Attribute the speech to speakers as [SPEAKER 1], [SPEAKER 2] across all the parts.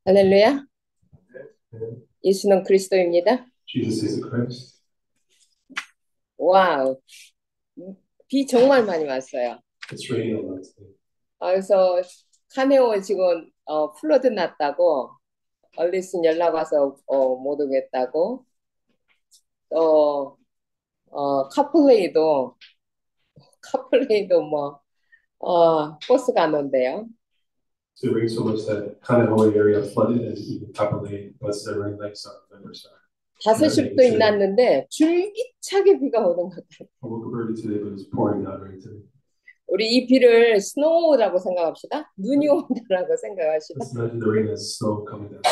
[SPEAKER 1] 할렐루야. 예수는 그리스도입니다.
[SPEAKER 2] Jesus is the Christ.
[SPEAKER 1] 와우. 비 정말 많이 왔어요.
[SPEAKER 2] It's raining a lot today.
[SPEAKER 1] 그래서 카네오 지금 플러드 났다고 얼리슨 연락 와서 못 오겠다고 또 카플레이도 뭐 버스가 안 온대요.
[SPEAKER 2] So it rained so much that Kaneohe area flooded and even Kapolei was there rain like some members are.
[SPEAKER 1] 5시부터 났는데 줄기차게 비가 오는 것 같아요.
[SPEAKER 2] I woke up early today, but it was pouring down rain today.
[SPEAKER 1] 우리 이 비를 스노우라고 생각합시다. 눈이 온다라고 생각하시다.
[SPEAKER 2] Let's imagine the rain as snow coming down.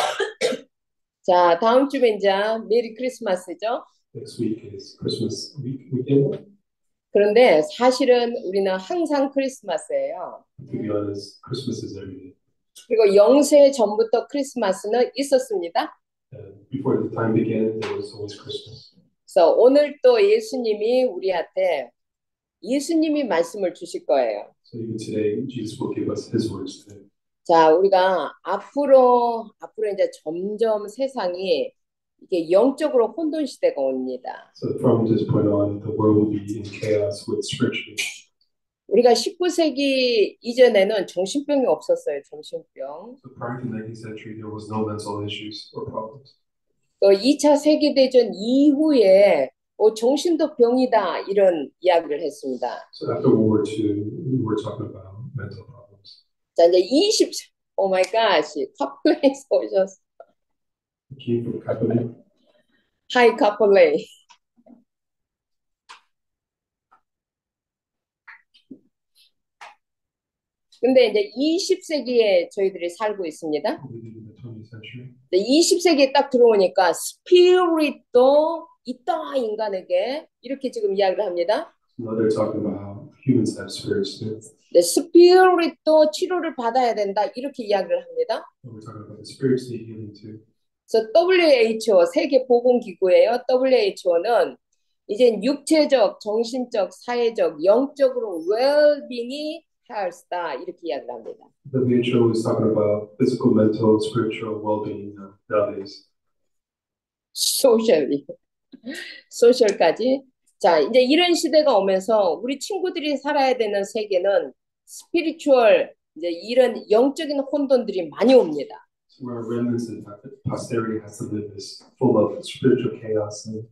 [SPEAKER 1] 자, 다음 주에 이제 메리 크리스마스죠.
[SPEAKER 2] Next week is Christmas weekend.
[SPEAKER 1] 그런데 사실은 우리는 항상 크리스마스예요.
[SPEAKER 2] To be honest, Christmas is every day.
[SPEAKER 1] 그리고 영세 전부터 크리스마스는 있었습니다.
[SPEAKER 2] Before the time began, there was always Christmas.
[SPEAKER 1] 그래서 오늘 또 예수님이 우리한테 예수님이 말씀을 주실 거예요.
[SPEAKER 2] So even today, Jesus will give us His words today.
[SPEAKER 1] 자, 우리가 앞으로 이제 점점 세상이 이게 영적으로 혼돈 시대가 옵니다.
[SPEAKER 2] So from this point on, the world will be in chaos with spiritually.
[SPEAKER 1] 우리가 19세기 이전에는 정신병이 없었어요. 정신병.
[SPEAKER 2] So prior to the 19th century, there was no mental issues or problems.
[SPEAKER 1] 또 2차 세계대전 이후에 정신도 병이다 이런 이야기를 했습니다.
[SPEAKER 2] So after World War II, we were talking about mental problems.
[SPEAKER 1] 자, 이제 20, 마이 갓, 카플레이에서 오셨어.
[SPEAKER 2] Came from Kapolei.
[SPEAKER 1] 하이 카플레이. 근데 이제 20세기에 저희들이 살고 있습니다.
[SPEAKER 2] We live in the 20th century.
[SPEAKER 1] 20세기에 딱 들어오니까 스피릿도 있다 인간에게 이렇게 지금 이야기를 합니다.
[SPEAKER 2] Now they're talking about how humans have spirits too.
[SPEAKER 1] 스피릿도 치료를 받아야 된다 이렇게 이야기를 합니다.
[SPEAKER 2] And we're talking about the spirits need healing too.
[SPEAKER 1] 그래서 WHO 세계보건기구예요. WHO는 이제 육체적, 정신적, 사회적, 영적으로 웰빙이 health다 이렇게 이야기를 합니다.
[SPEAKER 2] The WHO is talking about physical, mental, spiritual well-being nowadays.
[SPEAKER 1] 소셜까지. 자, 이제 이런 시대가 오면서 우리 친구들이 살아야 되는 세계는 스피리추얼 이제 이런 영적인 혼돈들이 많이 옵니다.
[SPEAKER 2] Where remnants and posterity has to live is full of spiritual chaos and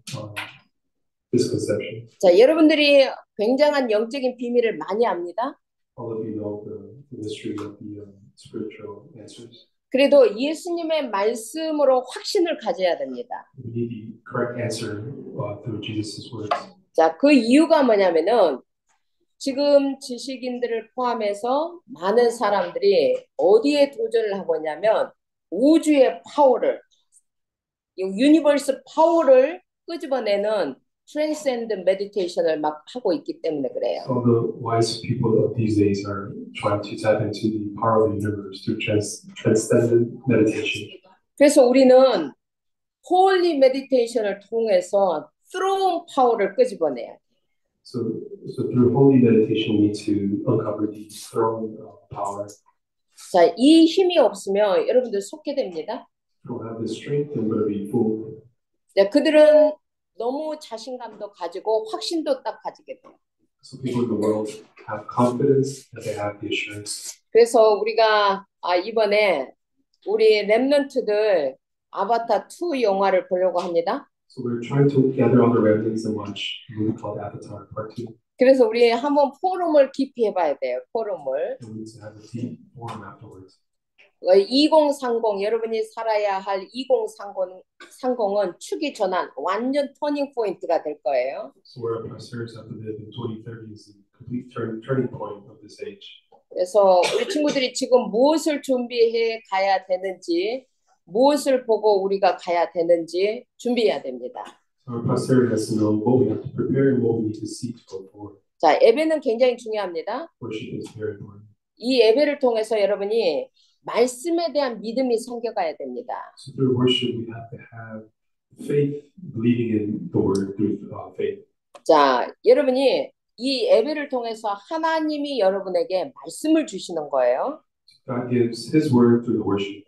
[SPEAKER 2] misconception.
[SPEAKER 1] 자, 여러분들이 굉장한 영적인 비밀을 많이 압니다.
[SPEAKER 2] All of you know the mystery of the spiritual answers.
[SPEAKER 1] 그래도 예수님의 말씀으로 확신을 가져야 됩니다.
[SPEAKER 2] We need the correct answer through Jesus' words.
[SPEAKER 1] 자, 그 이유가 뭐냐면은 지금 지식인들을 포함해서 많은 사람들이 어디에 도전을 하고 있냐면 우주의 파워를, 유니버스 파워를 끄집어내는 transcend meditation을 막 하고 있기 때문에 그래요.
[SPEAKER 2] So the wise people of these days are trying to tap into the power of the universe through transcendent meditation.
[SPEAKER 1] 그래서 우리는 holy meditation을 통해서 throne power를 끄집어내야 돼.
[SPEAKER 2] So through holy meditation, we need to uncover the throne power.
[SPEAKER 1] 자, 이 힘이 없으면 여러분들 속게 됩니다.
[SPEAKER 2] If we don't have this strength, then we're going to be fooled.
[SPEAKER 1] 네, 그들은 너무 자신감도 가지고 확신도 딱 가지게 돼요.
[SPEAKER 2] So people in the world have confidence that they have the assurance.
[SPEAKER 1] 그래서 우리가 이번에 우리 렘넌트들 아바타 2 영화를 보려고 합니다.
[SPEAKER 2] So we're trying to gather all the remnants and watch a movie called Avatar Part 2.
[SPEAKER 1] 그래서 우리 한번 포럼을 깊이 해봐야 돼요. 포럼을.
[SPEAKER 2] And we need to have a deep forum afterwards.
[SPEAKER 1] 2030 여러분이 살아야 할 2030은 축이 전환 완전 터닝 포인트가 될 거예요.
[SPEAKER 2] So where our pastors have to live in 2030 is the complete turning point of this age.
[SPEAKER 1] 그래서 우리 친구들이 지금 무엇을 준비해 가야 되는지, 무엇을 보고 우리가 가야 되는지 준비해야 됩니다.
[SPEAKER 2] So our pastor has to know what we have to prepare and what we need to see to go forward.
[SPEAKER 1] 자, 예배는 굉장히 중요합니다.
[SPEAKER 2] Worship is very important.
[SPEAKER 1] 이 예배를 통해서 여러분이 말씀에 대한 믿음이 생겨가야 됩니다.
[SPEAKER 2] So through worship, we have to have faith, believing in the word through faith.
[SPEAKER 1] 자, 여러분이 이 예배를 통해서 하나님이 여러분에게 말씀을 주시는 거예요.
[SPEAKER 2] God gives His word through the worship.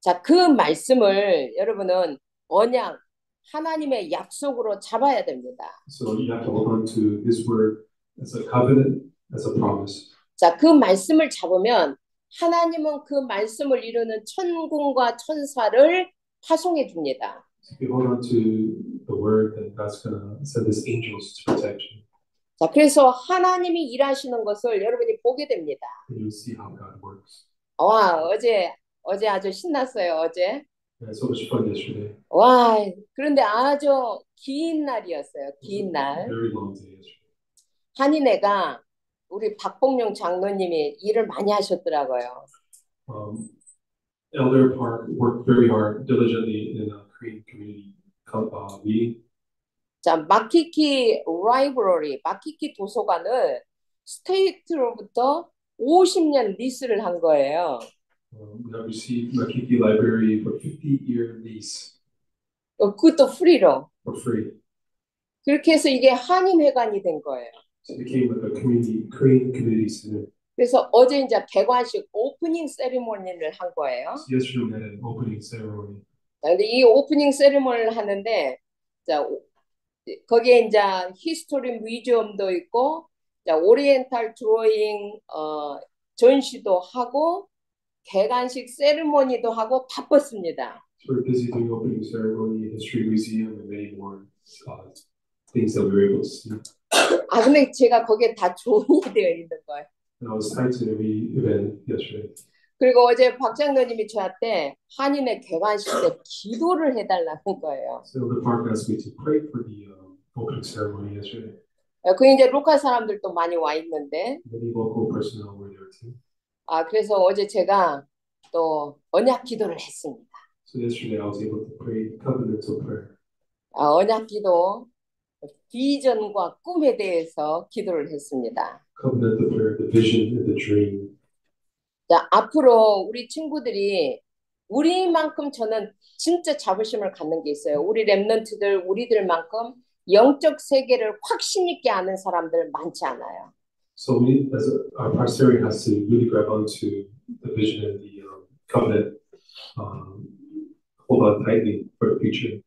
[SPEAKER 1] 자, 그 말씀을 여러분은 언약, 하나님의 약속으로 잡아야 됩니다.
[SPEAKER 2] So you have to hold on to His word as a covenant, as a promise.
[SPEAKER 1] 자, 그 말씀을 잡으면 하나님은 그 말씀을 이루는 천군과 천사를 파송해 줍니다.
[SPEAKER 2] So if you hold on to the word, then God's gonna send His angels to protect you.
[SPEAKER 1] 자, 그래서 하나님이 일하시는 것을 여러분이 보게 됩니다.
[SPEAKER 2] And you'll see how God works.
[SPEAKER 1] 와, 어제 아주 신났어요, 어제.
[SPEAKER 2] I had so much fun yesterday.
[SPEAKER 1] 와, 그런데 아주 긴 날이었어요, 긴 날.
[SPEAKER 2] Very long day yesterday.
[SPEAKER 1] 한인회가 우리 박봉룡 장로님이 일을 많이 하셨더라고요.
[SPEAKER 2] Elder Park worked very hard, diligently in a Korean community meeting.
[SPEAKER 1] 자, 마키키 라이브러리, 마키키 도서관을 스테이트로부터 50년 리스를 한 거예요.
[SPEAKER 2] We have received Makiki Library for 50-year lease
[SPEAKER 1] 그것도 프리로.
[SPEAKER 2] for free.
[SPEAKER 1] 그렇게 해서 이게 한인회관이 된 거예요.
[SPEAKER 2] So it became like a Korean community center.
[SPEAKER 1] 그래서 어제 이제 개관식 오프닝 세리머니를 한 거예요.
[SPEAKER 2] So yesterday we had an opening ceremony.
[SPEAKER 1] 근데 이 오프닝 세리머니를 하는데, 자, 거기에 이제 히스토리 뮤지엄도 있고, 자, 오리엔탈 드로잉 전시도 하고, 개관식 세리머니도 하고 바빴습니다.
[SPEAKER 2] So we're busy doing opening ceremony, history museum, and many more things that we were able to see.
[SPEAKER 1] 아, 근데 제가 거기에 다 조인이 되어 있는 거예요.
[SPEAKER 2] And I was tied to every event yesterday.
[SPEAKER 1] 그리고 어제 박 장로님이 저한테 한인의 개관식 때 기도를 해달라는 거예요.
[SPEAKER 2] So the park asked me to pray for the opening ceremony yesterday.
[SPEAKER 1] 그 이제 로컬 사람들도 많이 와 있는데,
[SPEAKER 2] Many local personnel were there too.
[SPEAKER 1] 아, 그래서 어제 제가 또 언약 기도를 했습니다.
[SPEAKER 2] So yesterday I was able to pray covenantal prayer.
[SPEAKER 1] 언약 기도, 비전과 꿈에 대해서 기도를 했습니다.
[SPEAKER 2] Covenantal prayer, the vision and the dream.
[SPEAKER 1] 자, 앞으로 우리 친구들이 우리만큼 저는 진짜 자부심을 갖는 게 있어요. 우리 랩런트들, 우리들만큼 영적 세계를 확신 있게 아는 사람들 많지 않아요.
[SPEAKER 2] So we, as our pastor, has to really grab onto the vision and the covenant, hold on tightly for the future.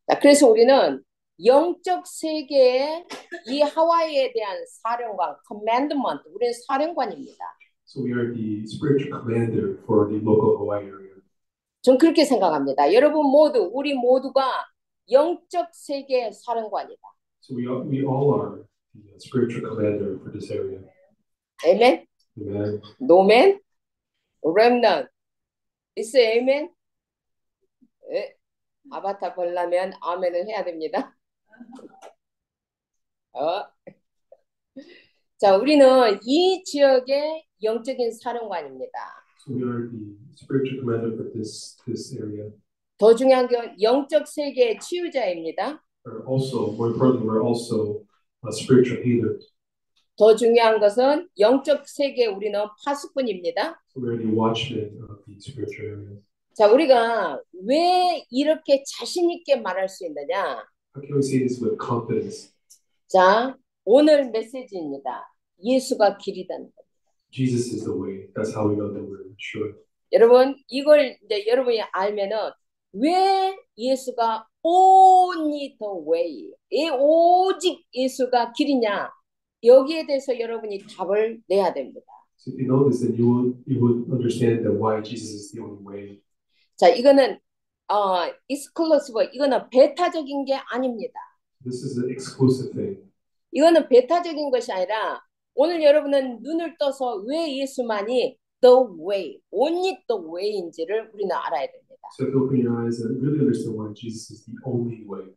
[SPEAKER 1] 자, 그래서 우리는 영적 세계의 이 하와이에 대한 사령관, commandment, 우리는 사령관입니다.
[SPEAKER 2] So we are the spiritual commander for the local Hawaii area.
[SPEAKER 1] 전 그렇게 생각합니다. 여러분 모두, 우리 모두가 영적 세계의 사령관이다.
[SPEAKER 2] So we all are the spiritual commander for this area.
[SPEAKER 1] 아멘?
[SPEAKER 2] Amen.
[SPEAKER 1] 노멘? 렘넌트? 있어 아멘? 아바타 보려면 아멘을 해야 됩니다. 자, 우리는 이 지역의 영적인 사령관입니다.
[SPEAKER 2] So we are the spiritual commander for this area.
[SPEAKER 1] 더 중요한 건 영적 세계의 치유자입니다.
[SPEAKER 2] More importantly, we're also a spiritual healer.
[SPEAKER 1] 더 중요한 것은 영적 세계에 우리는 파수꾼입니다.
[SPEAKER 2] So we're the watchmen of the spiritual area.
[SPEAKER 1] 자, 우리가 왜 이렇게 자신 있게 말할 수 있느냐?
[SPEAKER 2] How can we say this with confidence?
[SPEAKER 1] 자, 오늘 메시지입니다. 예수가 길이다.
[SPEAKER 2] Jesus is the way. That's how we know that we're sure.
[SPEAKER 1] 여러분, 이걸 이제 여러분이 알면은 왜 예수가 only the way, 오직 예수가 길이냐? 여기에 대해서 여러분이 답을 내야 됩니다.
[SPEAKER 2] So if you know this, then you would understand that why Jesus is the only way.
[SPEAKER 1] 자, 이거는 exclusive, 이거는 배타적인 게 아닙니다.
[SPEAKER 2] This is an exclusive thing.
[SPEAKER 1] 이거는 배타적인 것이 아니라 오늘 여러분은 눈을 떠서 왜 예수만이 the way, only the way인지를 우리는 알아야 됩니다.
[SPEAKER 2] So if you open your eyes and really understand why Jesus is the only way.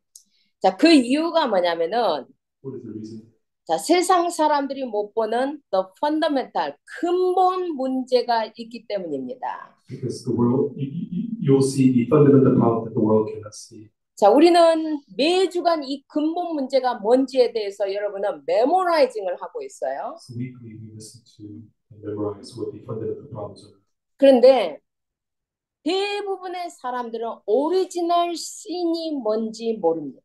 [SPEAKER 1] 자, 그 이유가 뭐냐면은
[SPEAKER 2] What is the reason?
[SPEAKER 1] 자, 세상 사람들이 못 보는 the fundamental, 근본 문제가 있기 때문입니다.
[SPEAKER 2] Because the world, you'll see the fundamental problem that the world cannot see.
[SPEAKER 1] 자, 우리는 매주간 이 근본 문제가 뭔지에 대해서 여러분은 메모라이징을 하고 있어요.
[SPEAKER 2] So weekly we listen to and memorize what the fundamental problems are.
[SPEAKER 1] 그런데 대부분의 사람들은 오리지널 신이 뭔지 모릅니다.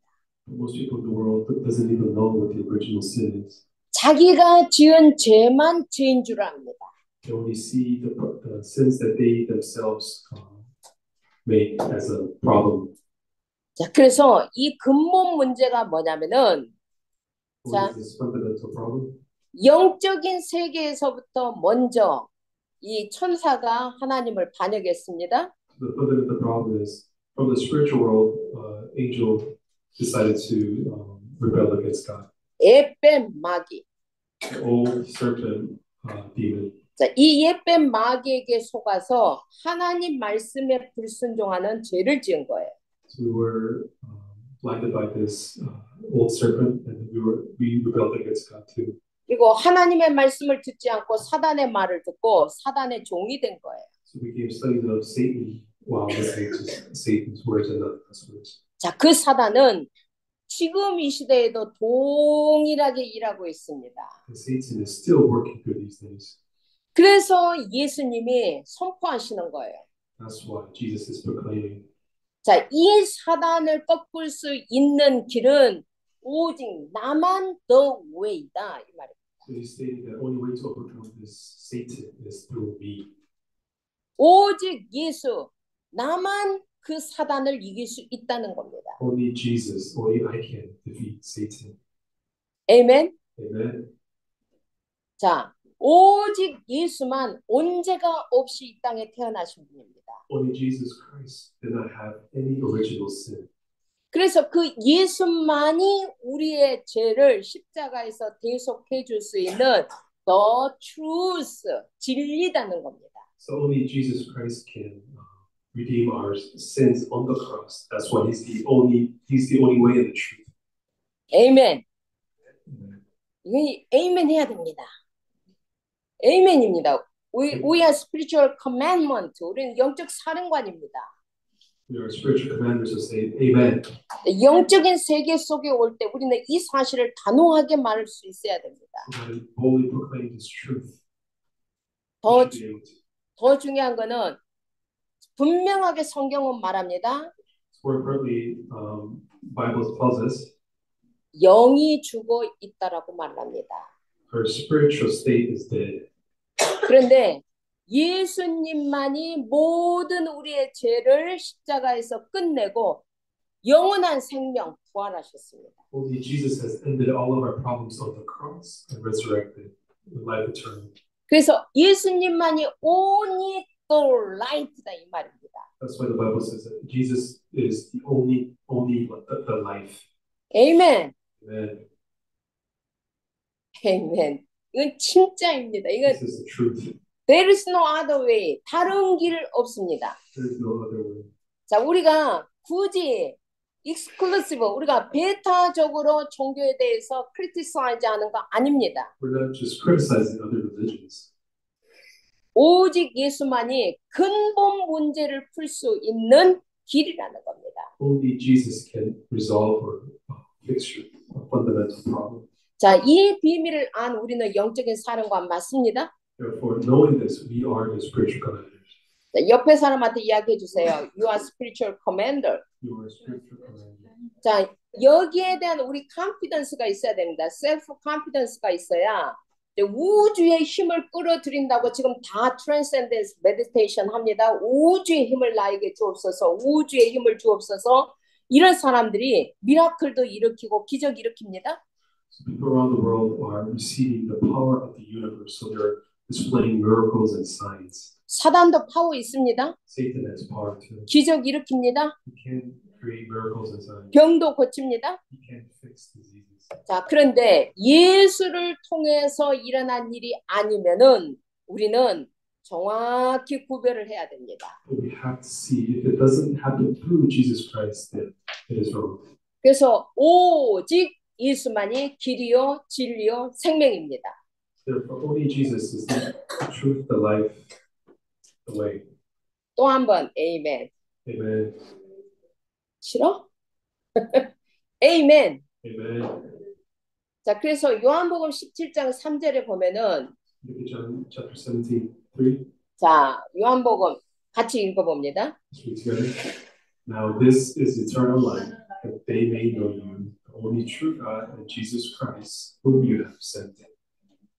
[SPEAKER 2] Most people in the world doesn't even know what the original sin is.
[SPEAKER 1] 자기가 지은 죄만 죄인 줄 압니다.
[SPEAKER 2] They only see the sins that they themselves make as a problem.
[SPEAKER 1] 자, 그래서 이 근본 문제가 뭐냐면은
[SPEAKER 2] What is this fundamental problem?
[SPEAKER 1] 영적인 세계에서부터 먼저 이 천사가 하나님을 반역했습니다.
[SPEAKER 2] The fundamental problem is from the spiritual world, angel decided to rebel against God.
[SPEAKER 1] 에뱀 마귀.
[SPEAKER 2] The old serpent demon.
[SPEAKER 1] 자, 이 에뱀 마귀에게 속아서 하나님 말씀에 불순종하는 죄를 지은 거예요.
[SPEAKER 2] So we were blinded by this old serpent, and we rebelled against God too.
[SPEAKER 1] 그리고 하나님의 말씀을 듣지 않고 사단의 말을 듣고 사단의 종이 된 거예요.
[SPEAKER 2] So we became slaves of Satan while listening to Satan's words and not God's words.
[SPEAKER 1] 자, 그 사단은 지금 이 시대에도 동일하게 일하고 있습니다.
[SPEAKER 2] And Satan is still working through these days.
[SPEAKER 1] 그래서 예수님이 선포하시는 거예요.
[SPEAKER 2] That's why Jesus is proclaiming.
[SPEAKER 1] 자, 이 사단을 꺾을 수 있는 길은 오직 나만 the way다 이 말입니다.
[SPEAKER 2] So he's stating that only way to overcome this Satan is through me.
[SPEAKER 1] 오직 예수, 나만 그 사단을 이길 수 있다는 겁니다.
[SPEAKER 2] Only Jesus, only I can defeat Satan.
[SPEAKER 1] 아멘.
[SPEAKER 2] Amen.
[SPEAKER 1] 자, 오직 예수만 언제가 없이 이 땅에 태어나신 분입니다.
[SPEAKER 2] Only Jesus Christ did not have any original sin.
[SPEAKER 1] 그래서 그 예수만이 우리의 죄를 십자가에서 대속해 줄 수 있는 the truth, 진리다는 겁니다.
[SPEAKER 2] So only Jesus Christ can redeem our sins on the cross. That's why he's the only way and the truth.
[SPEAKER 1] 아멘. 이거 아멘 해야 됩니다. 아멘입니다. We are spiritual commandment. 우리는 영적 사령관입니다.
[SPEAKER 2] We are spiritual commanders who say amen.
[SPEAKER 1] 영적인 세계 속에 올 때 우리는 이 사실을 단호하게 말할 수 있어야 됩니다.
[SPEAKER 2] We boldly proclaim this truth.
[SPEAKER 1] 더 중요한 거는 분명하게 성경은 말합니다.
[SPEAKER 2] More importantly, Bible tells us
[SPEAKER 1] 영이 죽어 있다라고 말합니다.
[SPEAKER 2] her spiritual state is dead.
[SPEAKER 1] 그런데 예수님만이 모든 우리의 죄를 십자가에서 끝내고 영원한 생명 부활하셨습니다.
[SPEAKER 2] Only Jesus has ended all of our problems on the cross and resurrected with life eternal.
[SPEAKER 1] 그래서 예수님만이 only the light다 이 말입니다.
[SPEAKER 2] That's why the Bible says that Jesus is the only the life.
[SPEAKER 1] 아멘.
[SPEAKER 2] Amen.
[SPEAKER 1] 아멘. 이건 진짜입니다. 이건
[SPEAKER 2] This is the truth.
[SPEAKER 1] There is no other way. 다른 길 없습니다.
[SPEAKER 2] There is no other way.
[SPEAKER 1] 자, 우리가 굳이 exclusive, 우리가 배타적으로 종교에 대해서 criticize 하는 거 아닙니다.
[SPEAKER 2] We're not just criticizing other religions.
[SPEAKER 1] 오직 예수만이 근본 문제를 풀 수 있는 길이라는 겁니다.
[SPEAKER 2] Only Jesus can resolve or fix your fundamental problem.
[SPEAKER 1] 자, 이 비밀을 안 우리는 영적인 사령관 맞습니다.
[SPEAKER 2] Therefore, knowing this, we are the spiritual commanders.
[SPEAKER 1] 자, 옆에 사람한테 이야기해 주세요. You are spiritual commander.
[SPEAKER 2] You are spiritual commanders.
[SPEAKER 1] 자, 여기에 대한 우리 confidence가 있어야 됩니다. self confidence가 있어야 우주의 힘을 끌어들인다고 지금 다 transcendence meditation 합니다. 우주의 힘을 나에게 주옵소서, 우주의 힘을 주옵소서. 이런 사람들이 미라클도 일으키고 기적 일으킵니다.
[SPEAKER 2] So people around the world are receiving the power of the universe, so they're displaying miracles and signs.
[SPEAKER 1] 사단도 파워 있습니다.
[SPEAKER 2] Satan has power too.
[SPEAKER 1] 기적 일으킵니다.
[SPEAKER 2] He can create miracles and signs.
[SPEAKER 1] 병도 고칩니다.
[SPEAKER 2] He can fix diseases.
[SPEAKER 1] 자, 그런데 예수를 통해서 일어난 일이 아니면은 우리는 정확히 구별을 해야 됩니다.
[SPEAKER 2] But we have to see if it doesn't happen through Jesus Christ, then it is wrong.
[SPEAKER 1] 그래서 오직 예수만이 길이요, 진리요, 생명입니다.
[SPEAKER 2] Therefore, only Jesus is the truth, the life, the way.
[SPEAKER 1] 또 한 번, 아멘.
[SPEAKER 2] Amen.
[SPEAKER 1] 싫어? 아멘.
[SPEAKER 2] Amen.
[SPEAKER 1] 자, 그래서 요한복음 17장 3절에 보면은
[SPEAKER 2] Look at John chapter 17:3.
[SPEAKER 1] 자, 요한복음 같이 읽어봅니다.
[SPEAKER 2] Let's read together. Now this is eternal life, that they may know you, the only true God, and Jesus Christ, whom you have sent.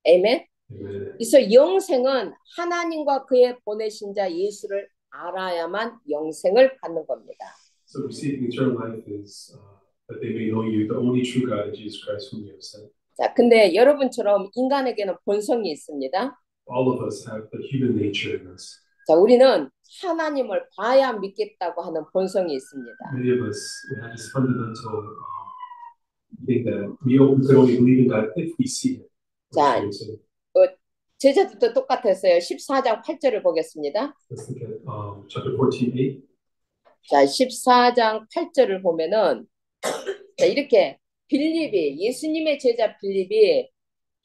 [SPEAKER 1] 아멘.
[SPEAKER 2] Amen.
[SPEAKER 1] 그래서 영생은 하나님과 그의 보내신 자 예수를 알아야만 영생을 갖는 겁니다.
[SPEAKER 2] So receiving eternal life is that they may know you, the only true God, and Jesus Christ, whom you have sent.
[SPEAKER 1] 자, 근데 여러분처럼 인간에게는 본성이 있습니다.
[SPEAKER 2] All of us have the human nature in us.
[SPEAKER 1] 자, 우리는 하나님을 봐야 믿겠다고 하는 본성이 있습니다.
[SPEAKER 2] Many of us we have this fundamental thing that we could only believe in God if we see Him.
[SPEAKER 1] 자, 제자들도 똑같았어요. 14장 8절을 보겠습니다.
[SPEAKER 2] Let's look at chapter 14:8.
[SPEAKER 1] 자, 14장 8절을 보면은 자, 이렇게 빌립이 예수님의 제자 빌립이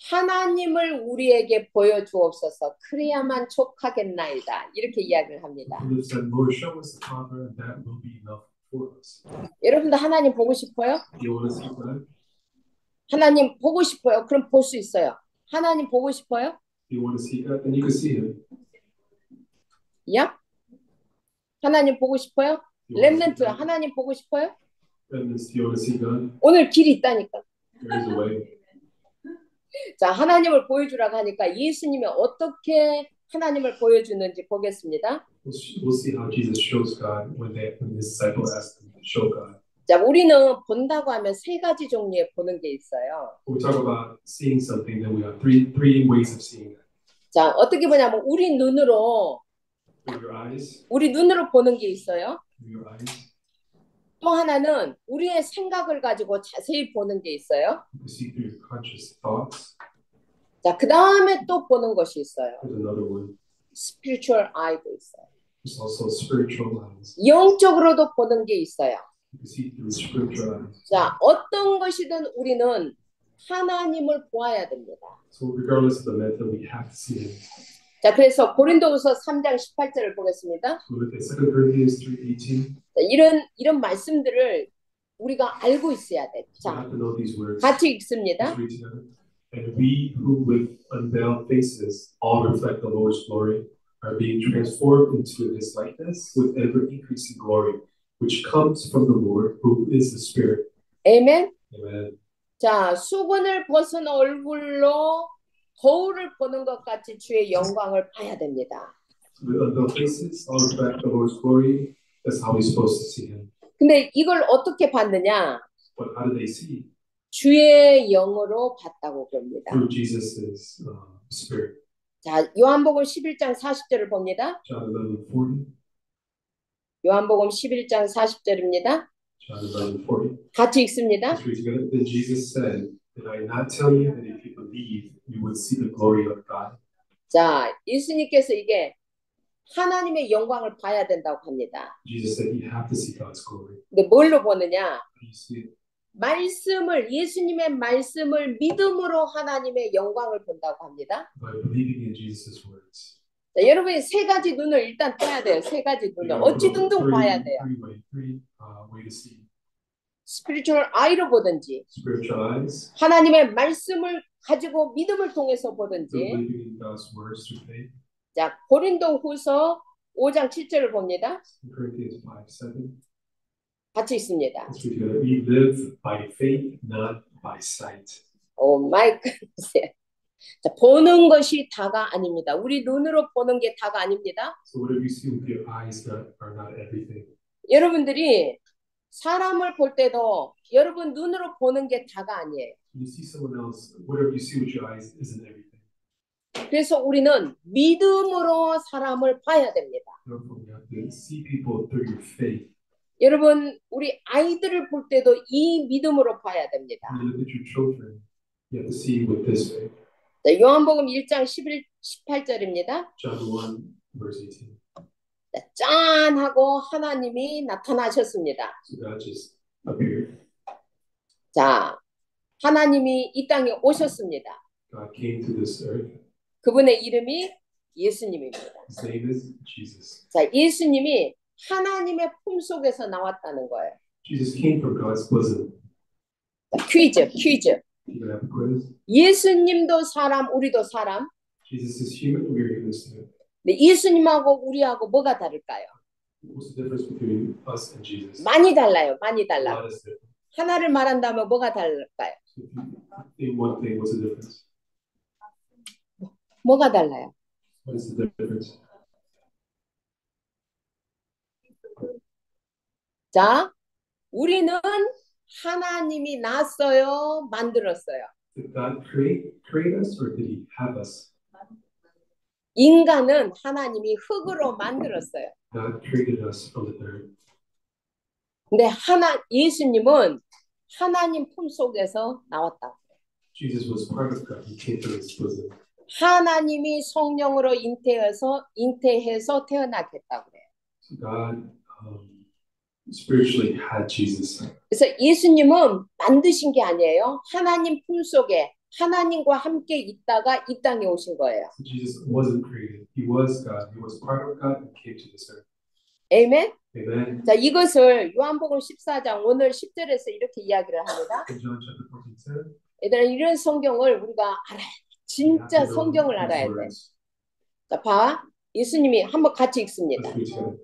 [SPEAKER 1] 하나님을 우리에게 보여주옵소서 그래야만 족하겠나이다 이렇게 이야기를 합니다.
[SPEAKER 2] Philip said, Lord, show us the Father, and that will be enough for us.
[SPEAKER 1] 여러분도 하나님 보고 싶어요?
[SPEAKER 2] Do you want to see God?
[SPEAKER 1] 하나님 보고 싶어요? 그럼 볼 수 있어요. 하나님 보고 싶어요?
[SPEAKER 2] Do you want to see God? Then you can see Him.
[SPEAKER 1] 야? 하나님 보고 싶어요? 렘넌트 하나님 보고 싶어요?
[SPEAKER 2] Remnants, do you want to see God?
[SPEAKER 1] 오늘 길이 있다니까.
[SPEAKER 2] There is a way.
[SPEAKER 1] 자, 하나님을 보여주라고 하니까 예수님이 어떻게 하나님을 보여주는지 보겠습니다.
[SPEAKER 2] We'll see how Jesus shows God when his disciple asked him to show God.
[SPEAKER 1] 자, 우리는 본다고 하면 세 가지 종류의 보는 게 있어요.
[SPEAKER 2] When we talk about seeing something, then we have three ways of seeing it.
[SPEAKER 1] 자, 어떻게 보냐면 우리 눈으로
[SPEAKER 2] Through your eyes.
[SPEAKER 1] 우리 눈으로 보는 게 있어요.
[SPEAKER 2] Through your eyes.
[SPEAKER 1] 또 하나는 우리의 생각을 가지고 자세히 보는 게 있어요.
[SPEAKER 2] You see through your conscious thoughts.
[SPEAKER 1] 자, 그 다음에 또 보는 것이 있어요.
[SPEAKER 2] There's another one.
[SPEAKER 1] Spiritual eye도 있어요.
[SPEAKER 2] There's also spiritual eyes.
[SPEAKER 1] 영적으로도 보는 게 있어요.
[SPEAKER 2] You can see through spiritual eyes.
[SPEAKER 1] 자, 어떤 것이든 우리는 하나님을 보아야 됩니다.
[SPEAKER 2] So regardless of the method, we have to see Him.
[SPEAKER 1] 자, 그래서 고린도후서 3장 18절을 보겠습니다.
[SPEAKER 2] So look at 2 Corinthians 3:18.
[SPEAKER 1] 자, 이런 말씀들을 우리가 알고 있어야 돼.
[SPEAKER 2] So we
[SPEAKER 1] 자,
[SPEAKER 2] have to know these words.
[SPEAKER 1] 같이 읽습니다.
[SPEAKER 2] Let's read together. And we who with unveiled faces all reflect the Lord's glory are being transformed into His likeness with ever increasing glory, which comes from the Lord who is the Spirit.
[SPEAKER 1] 아멘.
[SPEAKER 2] Amen.
[SPEAKER 1] 자, 수건을 벗은 얼굴로 거울을 보는 것 같이 주의 영광을 봐야 됩니다.
[SPEAKER 2] So with unveiled faces all reflect the Lord's glory. That's how we're supposed to see Him.
[SPEAKER 1] 근데 이걸 어떻게 봤느냐?
[SPEAKER 2] But how do they see?
[SPEAKER 1] 주의 영으로 봤다고 그럽니다.
[SPEAKER 2] Through Jesus' Spirit.
[SPEAKER 1] 자, 요한복음 11장 40절을 봅니다.
[SPEAKER 2] John 11:40.
[SPEAKER 1] 요한복음 11장 40절입니다.
[SPEAKER 2] John 11:40.
[SPEAKER 1] 같이 읽습니다.
[SPEAKER 2] Let's read together. Then Jesus said, "Did I not tell you that if you believe, you would see the glory of God?"
[SPEAKER 1] 자, 예수님께서 이게 하나님의 영광을 봐야 된다고 합니다.
[SPEAKER 2] Jesus said, "You have to see God's glory."
[SPEAKER 1] 근데 뭘로 보느냐?
[SPEAKER 2] How do you see it?
[SPEAKER 1] 예수님의 말씀을 믿음으로 하나님의 영광을 본다고 합니다.
[SPEAKER 2] By believing in Jesus' words.
[SPEAKER 1] 자, 여러분이 세 가지 눈을 일단 떠야 돼요. 세 가지 눈을 어찌든든 봐야 돼요.
[SPEAKER 2] Three way to see.
[SPEAKER 1] 스피리추얼 아이로 보든지
[SPEAKER 2] Spiritual eyes.
[SPEAKER 1] 하나님의 말씀을 가지고 믿음을 통해서 보든지.
[SPEAKER 2] Believing in God's words through faith.
[SPEAKER 1] 자, 고린도후서 5장 7절을 봅니다.
[SPEAKER 2] Corinthians 5:7.
[SPEAKER 1] 같이 있습니다.
[SPEAKER 2] Let's read together. We live by faith, not by sight.
[SPEAKER 1] 오 마이 갓. 자, 보는 것이 다가 아닙니다. 우리 눈으로 보는 게 다가 아닙니다.
[SPEAKER 2] So whatever you see with your eyes are not everything.
[SPEAKER 1] 여러분들이 사람을 볼 때도 여러분 눈으로 보는 게 다가 아니에요.
[SPEAKER 2] When you see someone else, whatever you see with your eyes isn't everything.
[SPEAKER 1] 그래서 우리는 믿음으로 사람을 봐야 됩니다.
[SPEAKER 2] Therefore, you have to see people through your faith.
[SPEAKER 1] 여러분, 우리 아이들을 볼 때도 이 믿음으로 봐야 됩니다.
[SPEAKER 2] When you look at your children, you have to see with this faith.
[SPEAKER 1] 자, 요한복음 1장 18절입니다.
[SPEAKER 2] John 1:18.
[SPEAKER 1] 짠 하고 하나님이 나타나셨습니다.
[SPEAKER 2] So God just appeared.
[SPEAKER 1] 자, 하나님이 이 땅에 오셨습니다.
[SPEAKER 2] God came to this earth.
[SPEAKER 1] 그분의 이름이 예수님입니다.
[SPEAKER 2] His name is Jesus.
[SPEAKER 1] 자, 예수님이 하나님의 품속에서 나왔다는 거예요.
[SPEAKER 2] Jesus came from God's bosom.
[SPEAKER 1] 자, 퀴즈.
[SPEAKER 2] You can have a quiz.
[SPEAKER 1] 예수님도 사람, 우리도 사람.
[SPEAKER 2] Jesus is human. We are humans too.
[SPEAKER 1] 근데 예수님하고 우리하고 뭐가 다를까요?
[SPEAKER 2] What's the difference between us and Jesus?
[SPEAKER 1] 많이 달라요. 많이
[SPEAKER 2] A
[SPEAKER 1] 달라.
[SPEAKER 2] lot is different.
[SPEAKER 1] 하나를 말한다면 뭐가 다를까요?
[SPEAKER 2] So if you think one thing, what's the difference?
[SPEAKER 1] 뭐가 달라요?
[SPEAKER 2] What is the difference?
[SPEAKER 1] 자, 우리는 하나님이 났어요, 만들었어요.
[SPEAKER 2] Did God create us or did He have us?
[SPEAKER 1] 인간은 하나님이 흙으로 만들었어요.
[SPEAKER 2] God created us from the dirt.
[SPEAKER 1] 근데 예수님은 하나님 품 속에서 나왔다.
[SPEAKER 2] Jesus was part of God. He came from His bosom.
[SPEAKER 1] 하나님이 성령으로 잉태해서 태어나겠다고 그래요.
[SPEAKER 2] So God spiritually had Jesus.
[SPEAKER 1] 그래서 예수님은 만드신 게 아니에요. 하나님 품 속에 하나님과 함께 있다가 이 땅에 오신 거예요.
[SPEAKER 2] So Jesus wasn't created. He was God. He was part of God and came to this earth.
[SPEAKER 1] 아멘.
[SPEAKER 2] Amen.
[SPEAKER 1] 자, 이것을 요한복음 14장 오늘 10절에서 이렇게 이야기를 합니다.
[SPEAKER 2] In John chapter 14,
[SPEAKER 1] 얘들아, 이런 성경을 우리가 알아야 돼. 진짜 성경을 알아야 돼. 자, 봐. 예수님이 한번 같이 읽습니다.
[SPEAKER 2] Let's read together.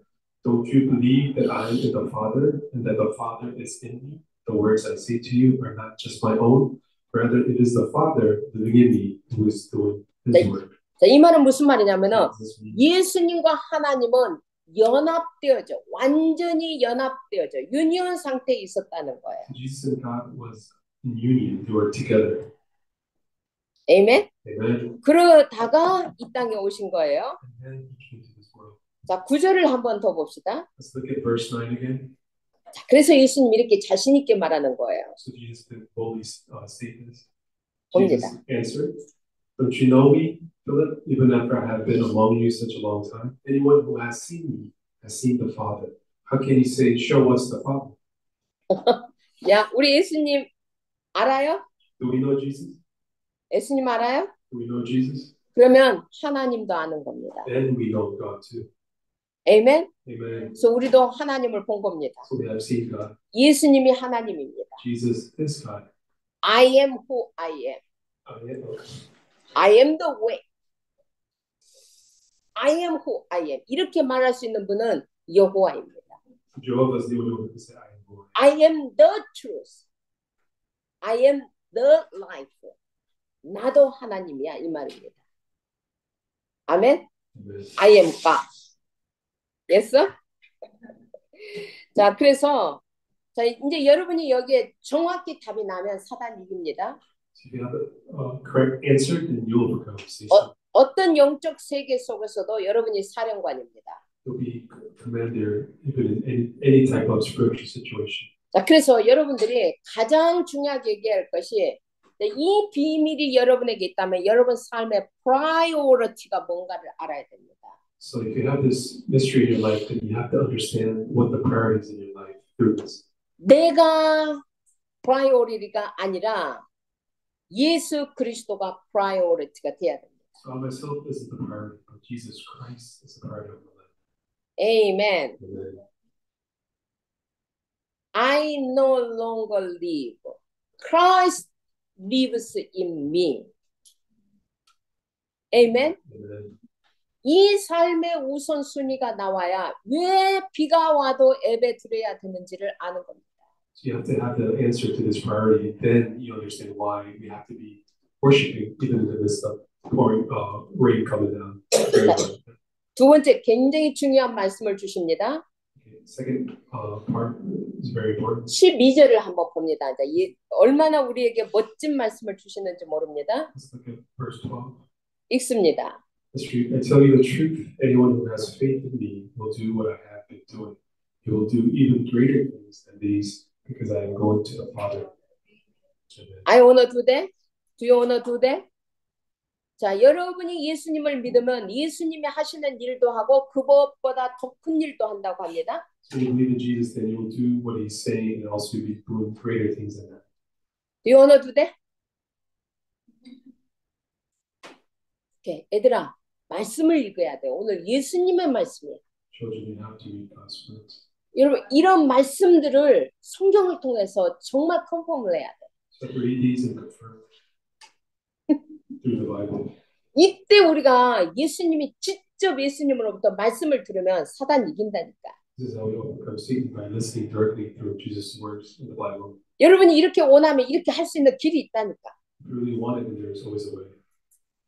[SPEAKER 2] Don't you believe that I am in the Father and that the Father is in me? The words I say to you are not just my own. Rather, it is the Father living in me who is doing His work.
[SPEAKER 1] 자, 이 말은 무슨 말이냐면은 예수님과 하나님은 연합되어져, 완전히 연합되어져, 유니온 상태에 있었다는 거예요.
[SPEAKER 2] Jesus and God was in union. They were together.
[SPEAKER 1] 아멘.
[SPEAKER 2] Amen.
[SPEAKER 1] 그러다가 이 땅에 오신 거예요.
[SPEAKER 2] And then He came to this world.
[SPEAKER 1] 자, 9절을 한번 더 봅시다.
[SPEAKER 2] Let's look at verse 9 again.
[SPEAKER 1] 자, 그래서 예수님이 이렇게 자신 있게 말하는 거예요.
[SPEAKER 2] So Jesus could boldly state this.
[SPEAKER 1] 봅니다.
[SPEAKER 2] Jesus answered, "Don't you know me, Philip, even after I have been among you such a long time? Anyone who has seen me has seen the Father. How can you say, show us the Father?"
[SPEAKER 1] 야, 우리 예수님 알아요?
[SPEAKER 2] Do we know Jesus?
[SPEAKER 1] 예수님 알아요?
[SPEAKER 2] Do we know Jesus?
[SPEAKER 1] 그러면 하나님도 아는 겁니다.
[SPEAKER 2] Then we know God too.
[SPEAKER 1] 아멘.
[SPEAKER 2] Amen.
[SPEAKER 1] 그래서 우리도 하나님을 본 겁니다.
[SPEAKER 2] So we have seen God.
[SPEAKER 1] 예수님이 하나님입니다.
[SPEAKER 2] Jesus is God.
[SPEAKER 1] I am who I am.
[SPEAKER 2] Amen.
[SPEAKER 1] I am the way. I am who I am. 이렇게 말할 수 있는 분은 여호와입니다.
[SPEAKER 2] Jehovah is the only one who can say, "I am Lord."
[SPEAKER 1] I am the truth. I am the life. 나도 하나님이야 이 말입니다. 아멘.
[SPEAKER 2] Amen.
[SPEAKER 1] I am God. Yes? 자, 그래서 자, 이제 여러분이 여기에 정확히 답이 나면 사단 이깁니다.
[SPEAKER 2] So if you have a correct answer, then you will become Satan.
[SPEAKER 1] 어떤 영적 세계 속에서도 여러분이 사령관입니다.
[SPEAKER 2] You'll be commander even in any type of spiritual situation.
[SPEAKER 1] 자, 그래서 여러분들이 가장 중요하게 얘기할 것이 이 비밀이 여러분에게 있다면 여러분 삶의 프라이오리티가 뭔가를 알아야 됩니다.
[SPEAKER 2] So if you have this mystery in your life, then you have to understand what the priorities in your life through this.
[SPEAKER 1] 내가 프라이오리티가 아니라 예수 그리스도가 프라이오리티가 돼야 됩니다.
[SPEAKER 2] So I myself isn't the priority, but Jesus Christ is the priority of my life.
[SPEAKER 1] Amen.
[SPEAKER 2] Amen.
[SPEAKER 1] I no longer live. Christ lives in me. Amen.
[SPEAKER 2] Amen.
[SPEAKER 1] 이 삶의 우선순위가 나와야 왜 비가 와도 예배 드려야 되는지를 아는 겁니다.
[SPEAKER 2] So you have to have the answer to this priority. Then you understand why we have to be worshiping even in the midst of pouring rain coming down.
[SPEAKER 1] 두 번째 굉장히 중요한 말씀을 주십니다.
[SPEAKER 2] Okay. Second part is very important.
[SPEAKER 1] 12절을 한번 봅니다. 이제 얼마나 우리에게 멋진 말씀을 주시는지 모릅니다.
[SPEAKER 2] Let's look at verse 12.
[SPEAKER 1] 읽습니다.
[SPEAKER 2] I tell you the truth, anyone who has faith in me will do what I have been doing. He will do even greater things than these because I am going to the Father. Amen.
[SPEAKER 1] I wanna do that? Do you wanna do that? 자, 여러분이 예수님을 믿으면 예수님이 하시는 일도 하고 그것보다 더 큰 일도 한다고 합니다.
[SPEAKER 2] So you believe in Jesus, then you will do what He's saying, and also you'll be doing greater things than that.
[SPEAKER 1] Do you wanna do that? 오케이, 얘들아, 말씀을 읽어야 돼. 오늘 예수님의 말씀이에요.
[SPEAKER 2] Children, you have to read God's words.
[SPEAKER 1] 여러분, 이런 말씀들을 성경을 통해서 정말 컨펌을 해야 돼.
[SPEAKER 2] So read these and confirm through the Bible.
[SPEAKER 1] 이때 우리가 예수님이 직접 예수님으로부터 말씀을 들으면 사단 이긴다니까.
[SPEAKER 2] This is how we overcome Satan, by listening directly through Jesus' words in the Bible.
[SPEAKER 1] 여러분이 이렇게 원하면 이렇게 할 수 있는 길이 있다니까.
[SPEAKER 2] If you really want it, then there is always a way.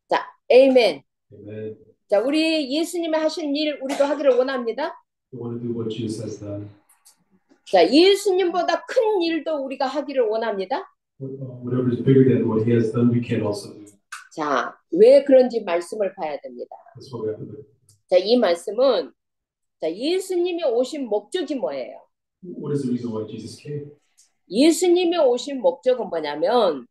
[SPEAKER 1] 자, 아멘.
[SPEAKER 2] Amen.
[SPEAKER 1] 자, 우리 예수님이 하신 일 우리도 하기를 원합니다.
[SPEAKER 2] We want to do what Jesus has done.
[SPEAKER 1] 자, 예수님보다 큰 일도 우리가 하기를 원합니다.
[SPEAKER 2] Whatever is bigger than what he has done, we can also do.
[SPEAKER 1] 자, 왜 그런지 말씀을 봐야 됩니다.
[SPEAKER 2] That's what we have to do.
[SPEAKER 1] 자, 이 말씀은 자, 예수님이 오신 목적이 뭐예요?
[SPEAKER 2] What is the reason why Jesus came?
[SPEAKER 1] 예수님이 오신 목적은 뭐냐면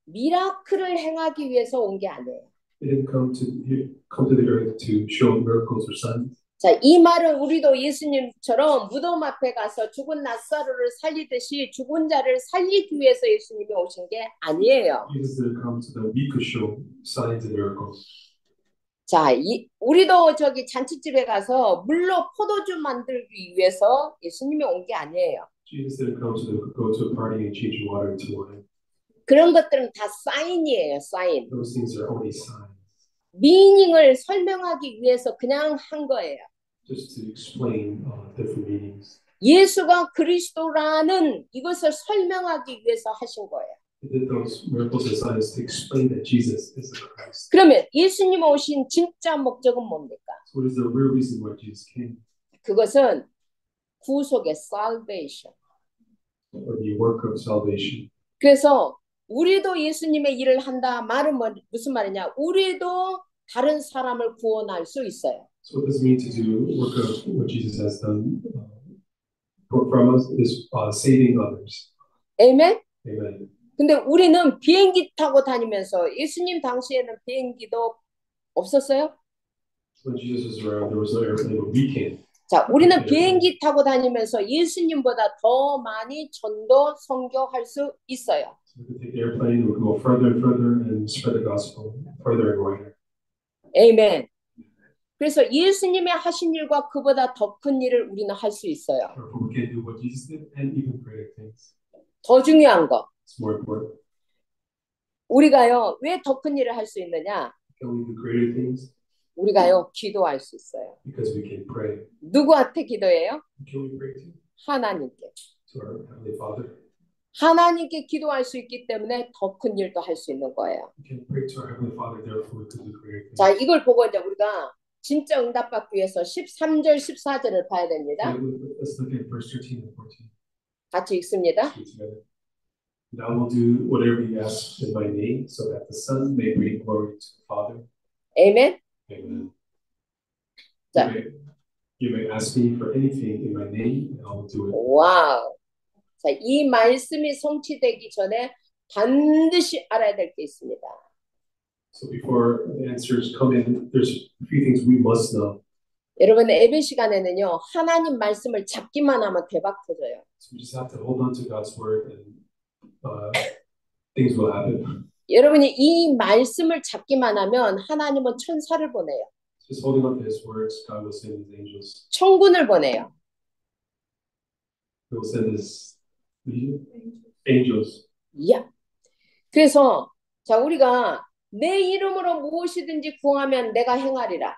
[SPEAKER 1] 미라클을 행하기 위해서 온 게 아니에요.
[SPEAKER 2] He didn't come to the earth to show miracles or signs.
[SPEAKER 1] 자, 이 말은 우리도 예수님처럼 무덤 앞에 가서 죽은 나사로를 살리듯이 죽은 자를 살리기 위해서 예수님이 오신 게 아니에요.
[SPEAKER 2] Jesus didn't come so that we could show signs and miracles.
[SPEAKER 1] 자, 우리도 저기 잔치집에 가서 물로 포도주 만들기 위해서 예수님이 온 게 아니에요.
[SPEAKER 2] Jesus didn't come to go to a party and change water into wine.
[SPEAKER 1] 그런 것들은 다 사인이에요, 사인.
[SPEAKER 2] Those things are only signs.
[SPEAKER 1] 미닝을 설명하기 위해서 그냥 한 거예요.
[SPEAKER 2] Just to explain different meanings.
[SPEAKER 1] 예수가 그리스도라는 이것을 설명하기 위해서 하신 거예요.
[SPEAKER 2] He did those miracles and signs to explain that Jesus is the Christ.
[SPEAKER 1] 그러면 예수님 오신 진짜 목적은 뭡니까?
[SPEAKER 2] So what is the real reason why Jesus came?
[SPEAKER 1] 그것은 구속의 salvation.
[SPEAKER 2] Or the work of salvation.
[SPEAKER 1] 그래서 우리도 예수님의 일을 한다 말은 무슨 말이냐? 우리도 다른 사람을 구원할 수 있어요.
[SPEAKER 2] So what does it mean to do work of what Jesus has done from us is saving others.
[SPEAKER 1] 아멘?
[SPEAKER 2] Amen.
[SPEAKER 1] 근데 우리는 비행기 타고 다니면서 예수님 당시에는 비행기도 없었어요?
[SPEAKER 2] When Jesus was around, there was no airplane, but we can.
[SPEAKER 1] 자, 우리는 비행기 타고 다니면서 예수님보다 더 많이 전도 선교할 수 있어요.
[SPEAKER 2] So we could take the airplane, we could go further and further and spread the gospel further and wider.
[SPEAKER 1] 아멘. 그래서 예수님의 하신 일과 그보다 더 큰 일을 우리는 할 수 있어요.
[SPEAKER 2] We can do what Jesus did and even greater things.
[SPEAKER 1] 더 중요한 거.
[SPEAKER 2] It's more important.
[SPEAKER 1] 우리가요, 왜 더 큰 일을 할 수 있느냐?
[SPEAKER 2] Can we do greater things?
[SPEAKER 1] 우리가요, 기도할 수 있어요.
[SPEAKER 2] Because we can pray.
[SPEAKER 1] 누구한테 기도해요?
[SPEAKER 2] Can we pray to?
[SPEAKER 1] 하나님께.
[SPEAKER 2] To our Heavenly Father.
[SPEAKER 1] 하나님께 기도할 수 있기 때문에 더 큰 일도 할 수 있는 거예요.
[SPEAKER 2] We can pray to our Heavenly Father, therefore we can do greater things.
[SPEAKER 1] 자, 이걸 보고 이제 우리가 진짜 응답받기 위해서 13절, 14절을 봐야 됩니다.
[SPEAKER 2] Let's look at verse 13 and 14.
[SPEAKER 1] 같이 읽습니다.
[SPEAKER 2] And I will do whatever you ask in my name, so that the Son may bring glory to the Father.
[SPEAKER 1] 아멘.
[SPEAKER 2] Amen.
[SPEAKER 1] 자,
[SPEAKER 2] You may ask me for anything in my name, and I will do it.
[SPEAKER 1] 와우. 자, 이 말씀이 성취되기 전에 반드시 알아야 될 게 있습니다.
[SPEAKER 2] So before the answers come in, there's a few things we must know.
[SPEAKER 1] 여러분 예배 시간에는요, 하나님 말씀을 잡기만 하면 대박 터져요.
[SPEAKER 2] So we just have to hold on to God's word, and things will happen.
[SPEAKER 1] 여러분이 이 말씀을 잡기만 하면 하나님은 천사를 보내요.
[SPEAKER 2] Just holding on to His words, God will send His angels.
[SPEAKER 1] 천군을 보내요.
[SPEAKER 2] He will send His angels.
[SPEAKER 1] 야. 그래서 자 우리가 내 이름으로 무엇이든지 구하면 내가 행하리라.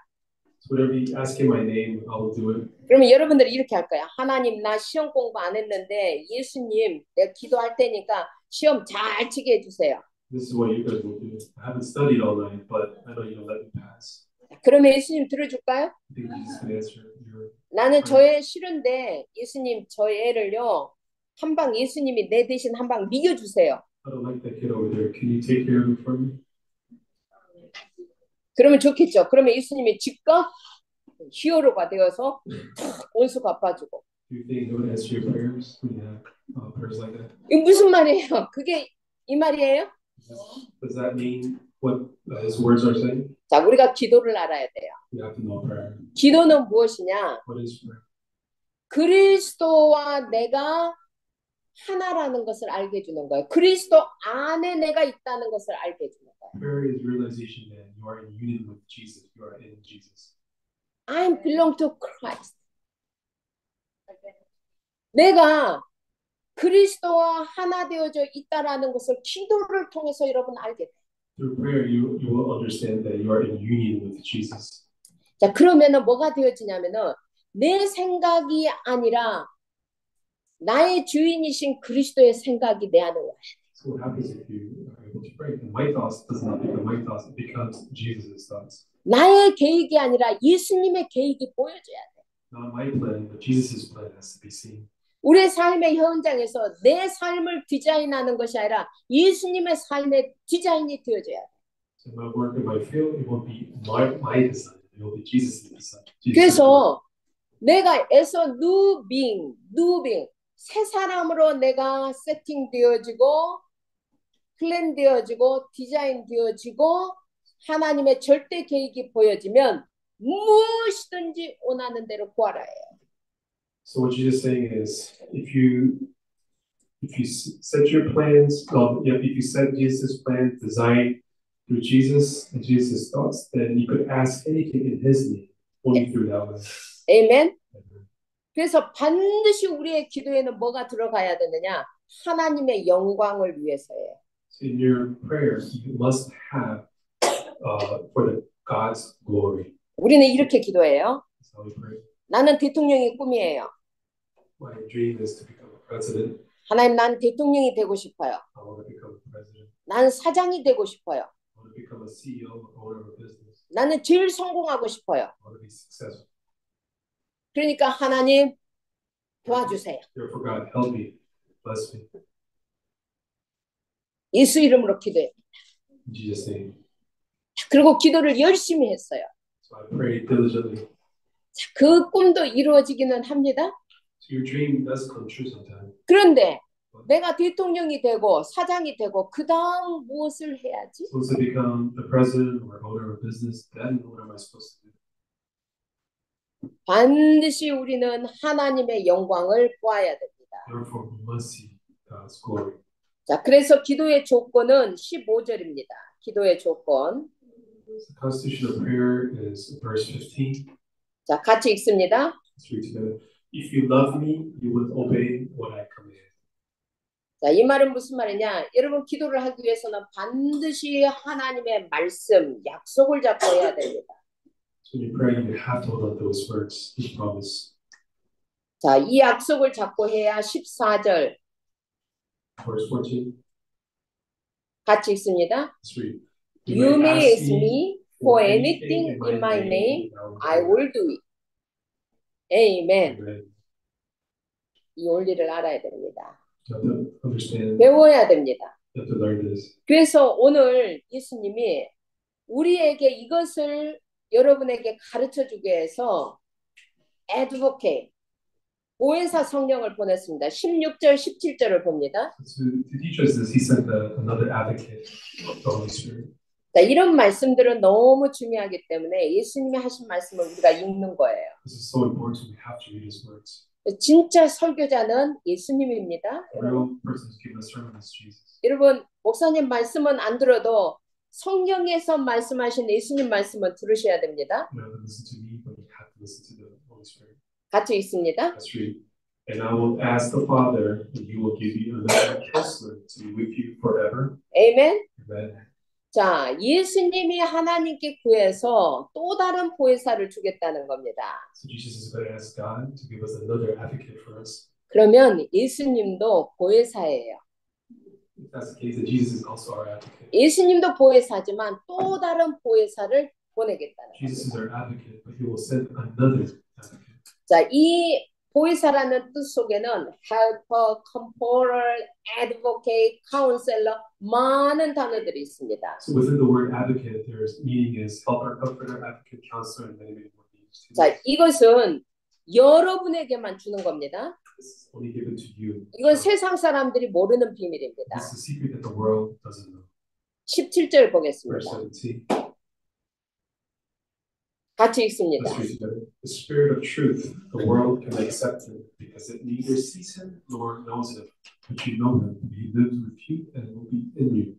[SPEAKER 2] So whatever you ask in my name, I will do it.
[SPEAKER 1] 그러면 여러분들이 이렇게 할 거야. 하나님 나 시험 공부 안 했는데 예수님 내가 기도할 테니까 시험 잘 치게 해주세요.
[SPEAKER 2] This is what you guys will do. I haven't studied all night, but I know you'll let me pass.
[SPEAKER 1] 그러면 예수님 들어줄까요?
[SPEAKER 2] I think Jesus can answer your.
[SPEAKER 1] 나는 저 애 싫은데 예수님 저 애를요 한 방 예수님이 내 대신 한 방 미겨주세요.
[SPEAKER 2] I don't like that kid over there. Can you take care of him for me?
[SPEAKER 1] 그러면 좋겠죠. 그러면 예수님이 즉각 히어로가 되어서 원수 갚아주고.
[SPEAKER 2] Do you think He would answer your prayers when you have prayers like that?
[SPEAKER 1] 이게 무슨 말이에요? 그게 이 말이에요?
[SPEAKER 2] Does that mean what His words are saying?
[SPEAKER 1] 자, 우리가 기도를 알아야 돼요.
[SPEAKER 2] We have to know prayer.
[SPEAKER 1] 기도는 무엇이냐?
[SPEAKER 2] What is prayer?
[SPEAKER 1] 그리스도와 내가 하나라는 것을 알게 해주는 거예요. 그리스도 안에 내가 있다는 것을 알게 해주는 거예요.
[SPEAKER 2] Prayer is realization that you are in union with Jesus. You are in Jesus.
[SPEAKER 1] I belong to Christ. 내가 그리스도와 하나 되어져 있다라는 것을 기도를 통해서 여러분 알게 돼요.
[SPEAKER 2] Through prayer, you will understand that you are in union with Jesus.
[SPEAKER 1] 자, 그러면은 뭐가 되어지냐면은 내 생각이 아니라 나의 주인이신 그리스도의 생각이 내 안에 와요.
[SPEAKER 2] So what happens if you are able to pray? And my thoughts does not become my thoughts; it becomes Jesus' thoughts.
[SPEAKER 1] 나의 계획이 아니라 예수님의 계획이 보여져야 돼.
[SPEAKER 2] Not my plan, but Jesus' plan has to be seen.
[SPEAKER 1] 우리의 삶의 현장에서 내 삶을 디자인하는 것이 아니라 예수님의 삶의 디자인이 되어져야 돼.
[SPEAKER 2] So my work in my field, it won't be my design. It will be Jesus' design.
[SPEAKER 1] 그래서 내가 에서 new being 새 사람으로 내가 세팅되어지고 플랜되어지고 디자인되어지고 하나님의 절대 계획이 보여지면 무엇이든지 원하는 대로 구하라 해요.
[SPEAKER 2] So what Jesus is saying is, if you set your plans, if you set Jesus' plan, design through Jesus and Jesus' thoughts, then you could ask anything in His name, only through that way.
[SPEAKER 1] 아멘. 그래서 반드시 우리의 기도에는 뭐가 들어가야 되느냐? 하나님의 영광을 위해서예요.
[SPEAKER 2] So in your prayer, you must have for God's glory.
[SPEAKER 1] 우리는 이렇게 기도해요.
[SPEAKER 2] That's how we pray.
[SPEAKER 1] 나는 대통령이 꿈이에요.
[SPEAKER 2] My dream is to become a president.
[SPEAKER 1] 하나님, 난 대통령이 되고 싶어요.
[SPEAKER 2] I want to become a president.
[SPEAKER 1] 난 사장이 되고 싶어요.
[SPEAKER 2] I want to become a CEO, owner of a business.
[SPEAKER 1] 나는 제일 성공하고 싶어요.
[SPEAKER 2] I want to be successful.
[SPEAKER 1] 그러니까 하나님 도와주세요.
[SPEAKER 2] Therefore, God, help me, bless me.
[SPEAKER 1] 예수 이름으로 기도해요.
[SPEAKER 2] In Jesus' name.
[SPEAKER 1] 그리고 기도를 열심히 했어요.
[SPEAKER 2] So I pray diligently.
[SPEAKER 1] 그 꿈도 이루어지기는 합니다.
[SPEAKER 2] So your dream does come true sometimes.
[SPEAKER 1] 그런데 내가 대통령이 되고 사장이 되고 그 다음 무엇을 해야지?
[SPEAKER 2] Supposed to become the president or owner of a business, then what am I supposed to do?
[SPEAKER 1] 반드시 우리는 하나님의 영광을 보아야 됩니다.
[SPEAKER 2] Therefore, we must see God's glory.
[SPEAKER 1] 자, 그래서 기도의 조건은 15절입니다. 기도의 조건.
[SPEAKER 2] The constitution of prayer is verse 15.
[SPEAKER 1] 자, 같이 읽습니다.
[SPEAKER 2] Let's read together. If you love me, you will obey what I command.
[SPEAKER 1] 자, 이 말은 무슨 말이냐? 여러분 기도를 하기 위해서는 반드시 하나님의 말씀, 약속을 잡고 해야 됩니다.
[SPEAKER 2] So when you pray, you have to hold on those words, His promise.
[SPEAKER 1] 자, 이 약속을 잡고 해야 14절.
[SPEAKER 2] Verse 14.
[SPEAKER 1] 같이 읽습니다.
[SPEAKER 2] Let's read.
[SPEAKER 1] You may ask me for anything in my name, I will do it. Amen.
[SPEAKER 2] Amen.
[SPEAKER 1] 이 원리를 알아야 됩니다.
[SPEAKER 2] You have to understand.
[SPEAKER 1] 배워야 됩니다.
[SPEAKER 2] You have to learn this.
[SPEAKER 1] 그래서 오늘 예수님이 우리에게 이것을 여러분에게 가르쳐주기 위해서 advocate, 보혜사 성령을 보냈습니다. 16절, 17절을 봅니다.
[SPEAKER 2] So to teach us this, He sent another advocate, the Holy Spirit.
[SPEAKER 1] 자, 이런 말씀들은 너무 중요하기 때문에 예수님이 하신 말씀을 우리가 읽는 거예요.
[SPEAKER 2] This is so important. We have to read His words.
[SPEAKER 1] 진짜 설교자는 예수님입니다.
[SPEAKER 2] The real person who's giving a sermon is Jesus.
[SPEAKER 1] 여러분, 목사님 말씀은 안 들어도 성경에서 말씀하신 예수님 말씀은 들으셔야 됩니다.
[SPEAKER 2] You have to listen to me, but you have to listen to the Holy Spirit.
[SPEAKER 1] 같이 읽습니다.
[SPEAKER 2] Let's read. And I will ask the Father, and He will give you another counselor to be with you forever.
[SPEAKER 1] 아멘.
[SPEAKER 2] Amen.
[SPEAKER 1] 자, 예수님이 하나님께 구해서 또 다른 보혜사를 주겠다는 겁니다.
[SPEAKER 2] So Jesus is going to ask God to give us another advocate for us.
[SPEAKER 1] 그러면 예수님도 보혜사예요.
[SPEAKER 2] If that's the case, then Jesus is also our advocate.
[SPEAKER 1] 예수님도 보혜사지만 또 다른 보혜사를 보내겠다는
[SPEAKER 2] Jesus is
[SPEAKER 1] 겁니다.
[SPEAKER 2] our advocate, but He will send another advocate.
[SPEAKER 1] 자, 이 보혜사라는 뜻 속에는 helper, comforter, advocate, counselor 많은 단어들이 있습니다.
[SPEAKER 2] So within the word advocate, there's meaning is helper, comforter, advocate, counselor, and many more meanings.
[SPEAKER 1] 자, 이것은 여러분에게만 주는 겁니다.
[SPEAKER 2] This is only given to you.
[SPEAKER 1] 이건 세상 사람들이 모르는 비밀입니다.
[SPEAKER 2] This is a secret that the world doesn't know.
[SPEAKER 1] 17절
[SPEAKER 2] Verse
[SPEAKER 1] 보겠습니다.
[SPEAKER 2] 17.
[SPEAKER 1] 같이 읽습니다.
[SPEAKER 2] Let's read together. The Spirit of truth, the world can accept Him because it neither sees Him nor knows Him. But you know Him. He lives with you and will be in you.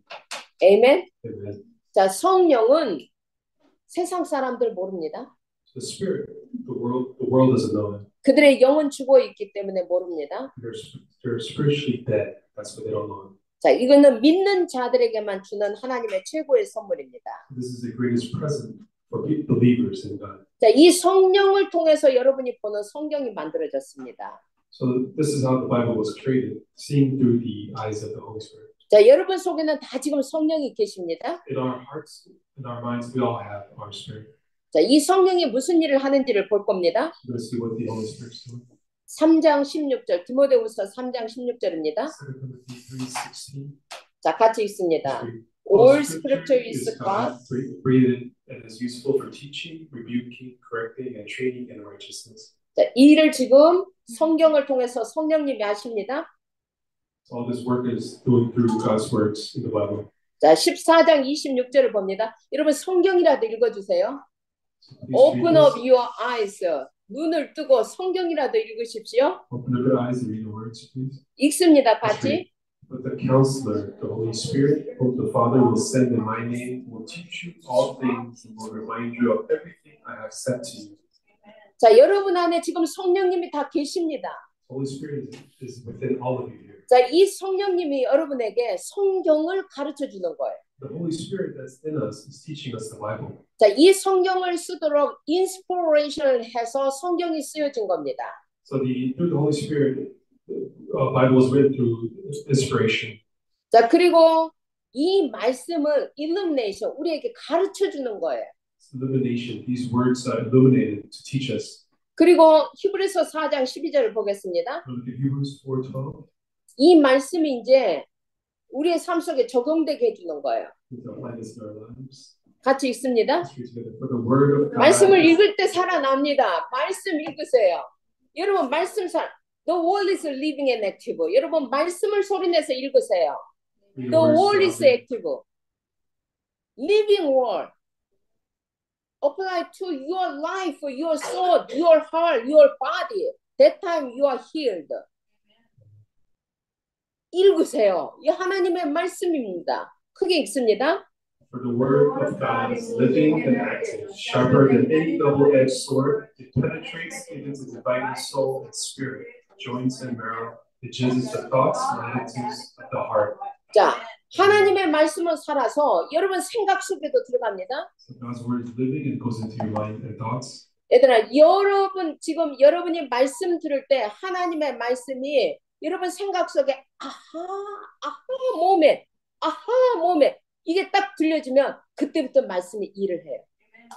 [SPEAKER 1] 아멘.
[SPEAKER 2] Amen.
[SPEAKER 1] 자, 성령은 세상 사람들 모릅니다.
[SPEAKER 2] The Spirit, the world doesn't know Him.
[SPEAKER 1] 그들의 영은 죽어 있기 때문에 모릅니다.
[SPEAKER 2] They're spiritually dead. That's why they don't know Him.
[SPEAKER 1] 자, 이거는 믿는 자들에게만 주는 하나님의 최고의 선물입니다.
[SPEAKER 2] This is the greatest present for believers in God.
[SPEAKER 1] 자, 이 성령을 통해서 여러분이 보는 성경이 만들어졌습니다.
[SPEAKER 2] So this is how the Bible was created, seeing through the eyes of the Holy Spirit.
[SPEAKER 1] 자, 여러분 속에는 다 지금 성령이 계십니다.
[SPEAKER 2] In our hearts, in our minds, we all have our spirit.
[SPEAKER 1] 자, 이 성령이 무슨 일을 하는지를 볼 겁니다.
[SPEAKER 2] We're going to see what the Holy Spirit's doing.
[SPEAKER 1] 3장 16절 디모데후서 3장 16절입니다.
[SPEAKER 2] 2 Timothy 3:16.
[SPEAKER 1] 자, 같이 읽습니다.
[SPEAKER 2] All
[SPEAKER 1] All scripture is God.
[SPEAKER 2] breathed and is useful for teaching, rebuking, correcting, and training in righteousness.
[SPEAKER 1] 자, 이 일을 지금 성경을 통해서 성령님이 하십니다.
[SPEAKER 2] So all this work is doing through God's words in the Bible.
[SPEAKER 1] 자, 14장 26절을 봅니다. 여러분 성경이라도 읽어주세요.
[SPEAKER 2] So please read
[SPEAKER 1] Open
[SPEAKER 2] this.
[SPEAKER 1] up your eyes. 눈을 뜨고 성경이라도 읽으십시오.
[SPEAKER 2] Open up your eyes and read the words, please.
[SPEAKER 1] 읽습니다.
[SPEAKER 2] Let's read.
[SPEAKER 1] 같이.
[SPEAKER 2] But the Counselor, the Holy Spirit, whom the Father will send in my name, will teach you all things and will remind you of everything I have said to you.
[SPEAKER 1] 자, 여러분 안에 지금 성령님이 다 계십니다.
[SPEAKER 2] Holy Spirit is within all of you here.
[SPEAKER 1] 자, 이 성령님이 여러분에게 성경을 가르쳐 주는 거예요.
[SPEAKER 2] The Holy Spirit that's in us is teaching us the Bible.
[SPEAKER 1] 자, 이 성경을 쓰도록 인스피레이션을 해서 성경이 쓰여진 겁니다.
[SPEAKER 2] So through the Holy Spirit, Bible was written through inspiration.
[SPEAKER 1] 자, 그리고 이 말씀을 illumination 우리에게 가르쳐 주는 거예요.
[SPEAKER 2] Illumination. These words are illuminated to teach us.
[SPEAKER 1] 그리고 히브리서 4장 12절을 보겠습니다.
[SPEAKER 2] Look at Hebrews 4:12.
[SPEAKER 1] 이 말씀이 이제 우리의 삶 속에 적용되게 해주는 거예요.
[SPEAKER 2] Apply this in our lives.
[SPEAKER 1] 같이 읽습니다.
[SPEAKER 2] Let's read together. For the word of God.
[SPEAKER 1] 말씀을 읽을 때 살아납니다. 말씀 읽으세요. 여러분 말씀 The word is living and active. 여러분 말씀을 소리내서 읽으세요. The word is active. Living word. Apply to your life, your soul, your heart, your body. That time you are healed. 읽으세요. 이 하나님의 말씀입니다. 크게 읽습니다.
[SPEAKER 2] For the word of God is living and active, sharper than any double-edged sword. It penetrates even to dividing soul and spirit, joints and marrow. It judges the thoughts and attitudes of the heart.
[SPEAKER 1] 자, 하나님의 말씀은 살아서 여러분 생각 속에도 들어갑니다.
[SPEAKER 2] So God's word is living and goes into your mind and thoughts.
[SPEAKER 1] 얘들아, 여러분 지금 여러분이 말씀 들을 때 하나님의 말씀이 여러분 생각 속에 아하 몸에 이게 딱 들려지면 그때부터 말씀이 일을 해요.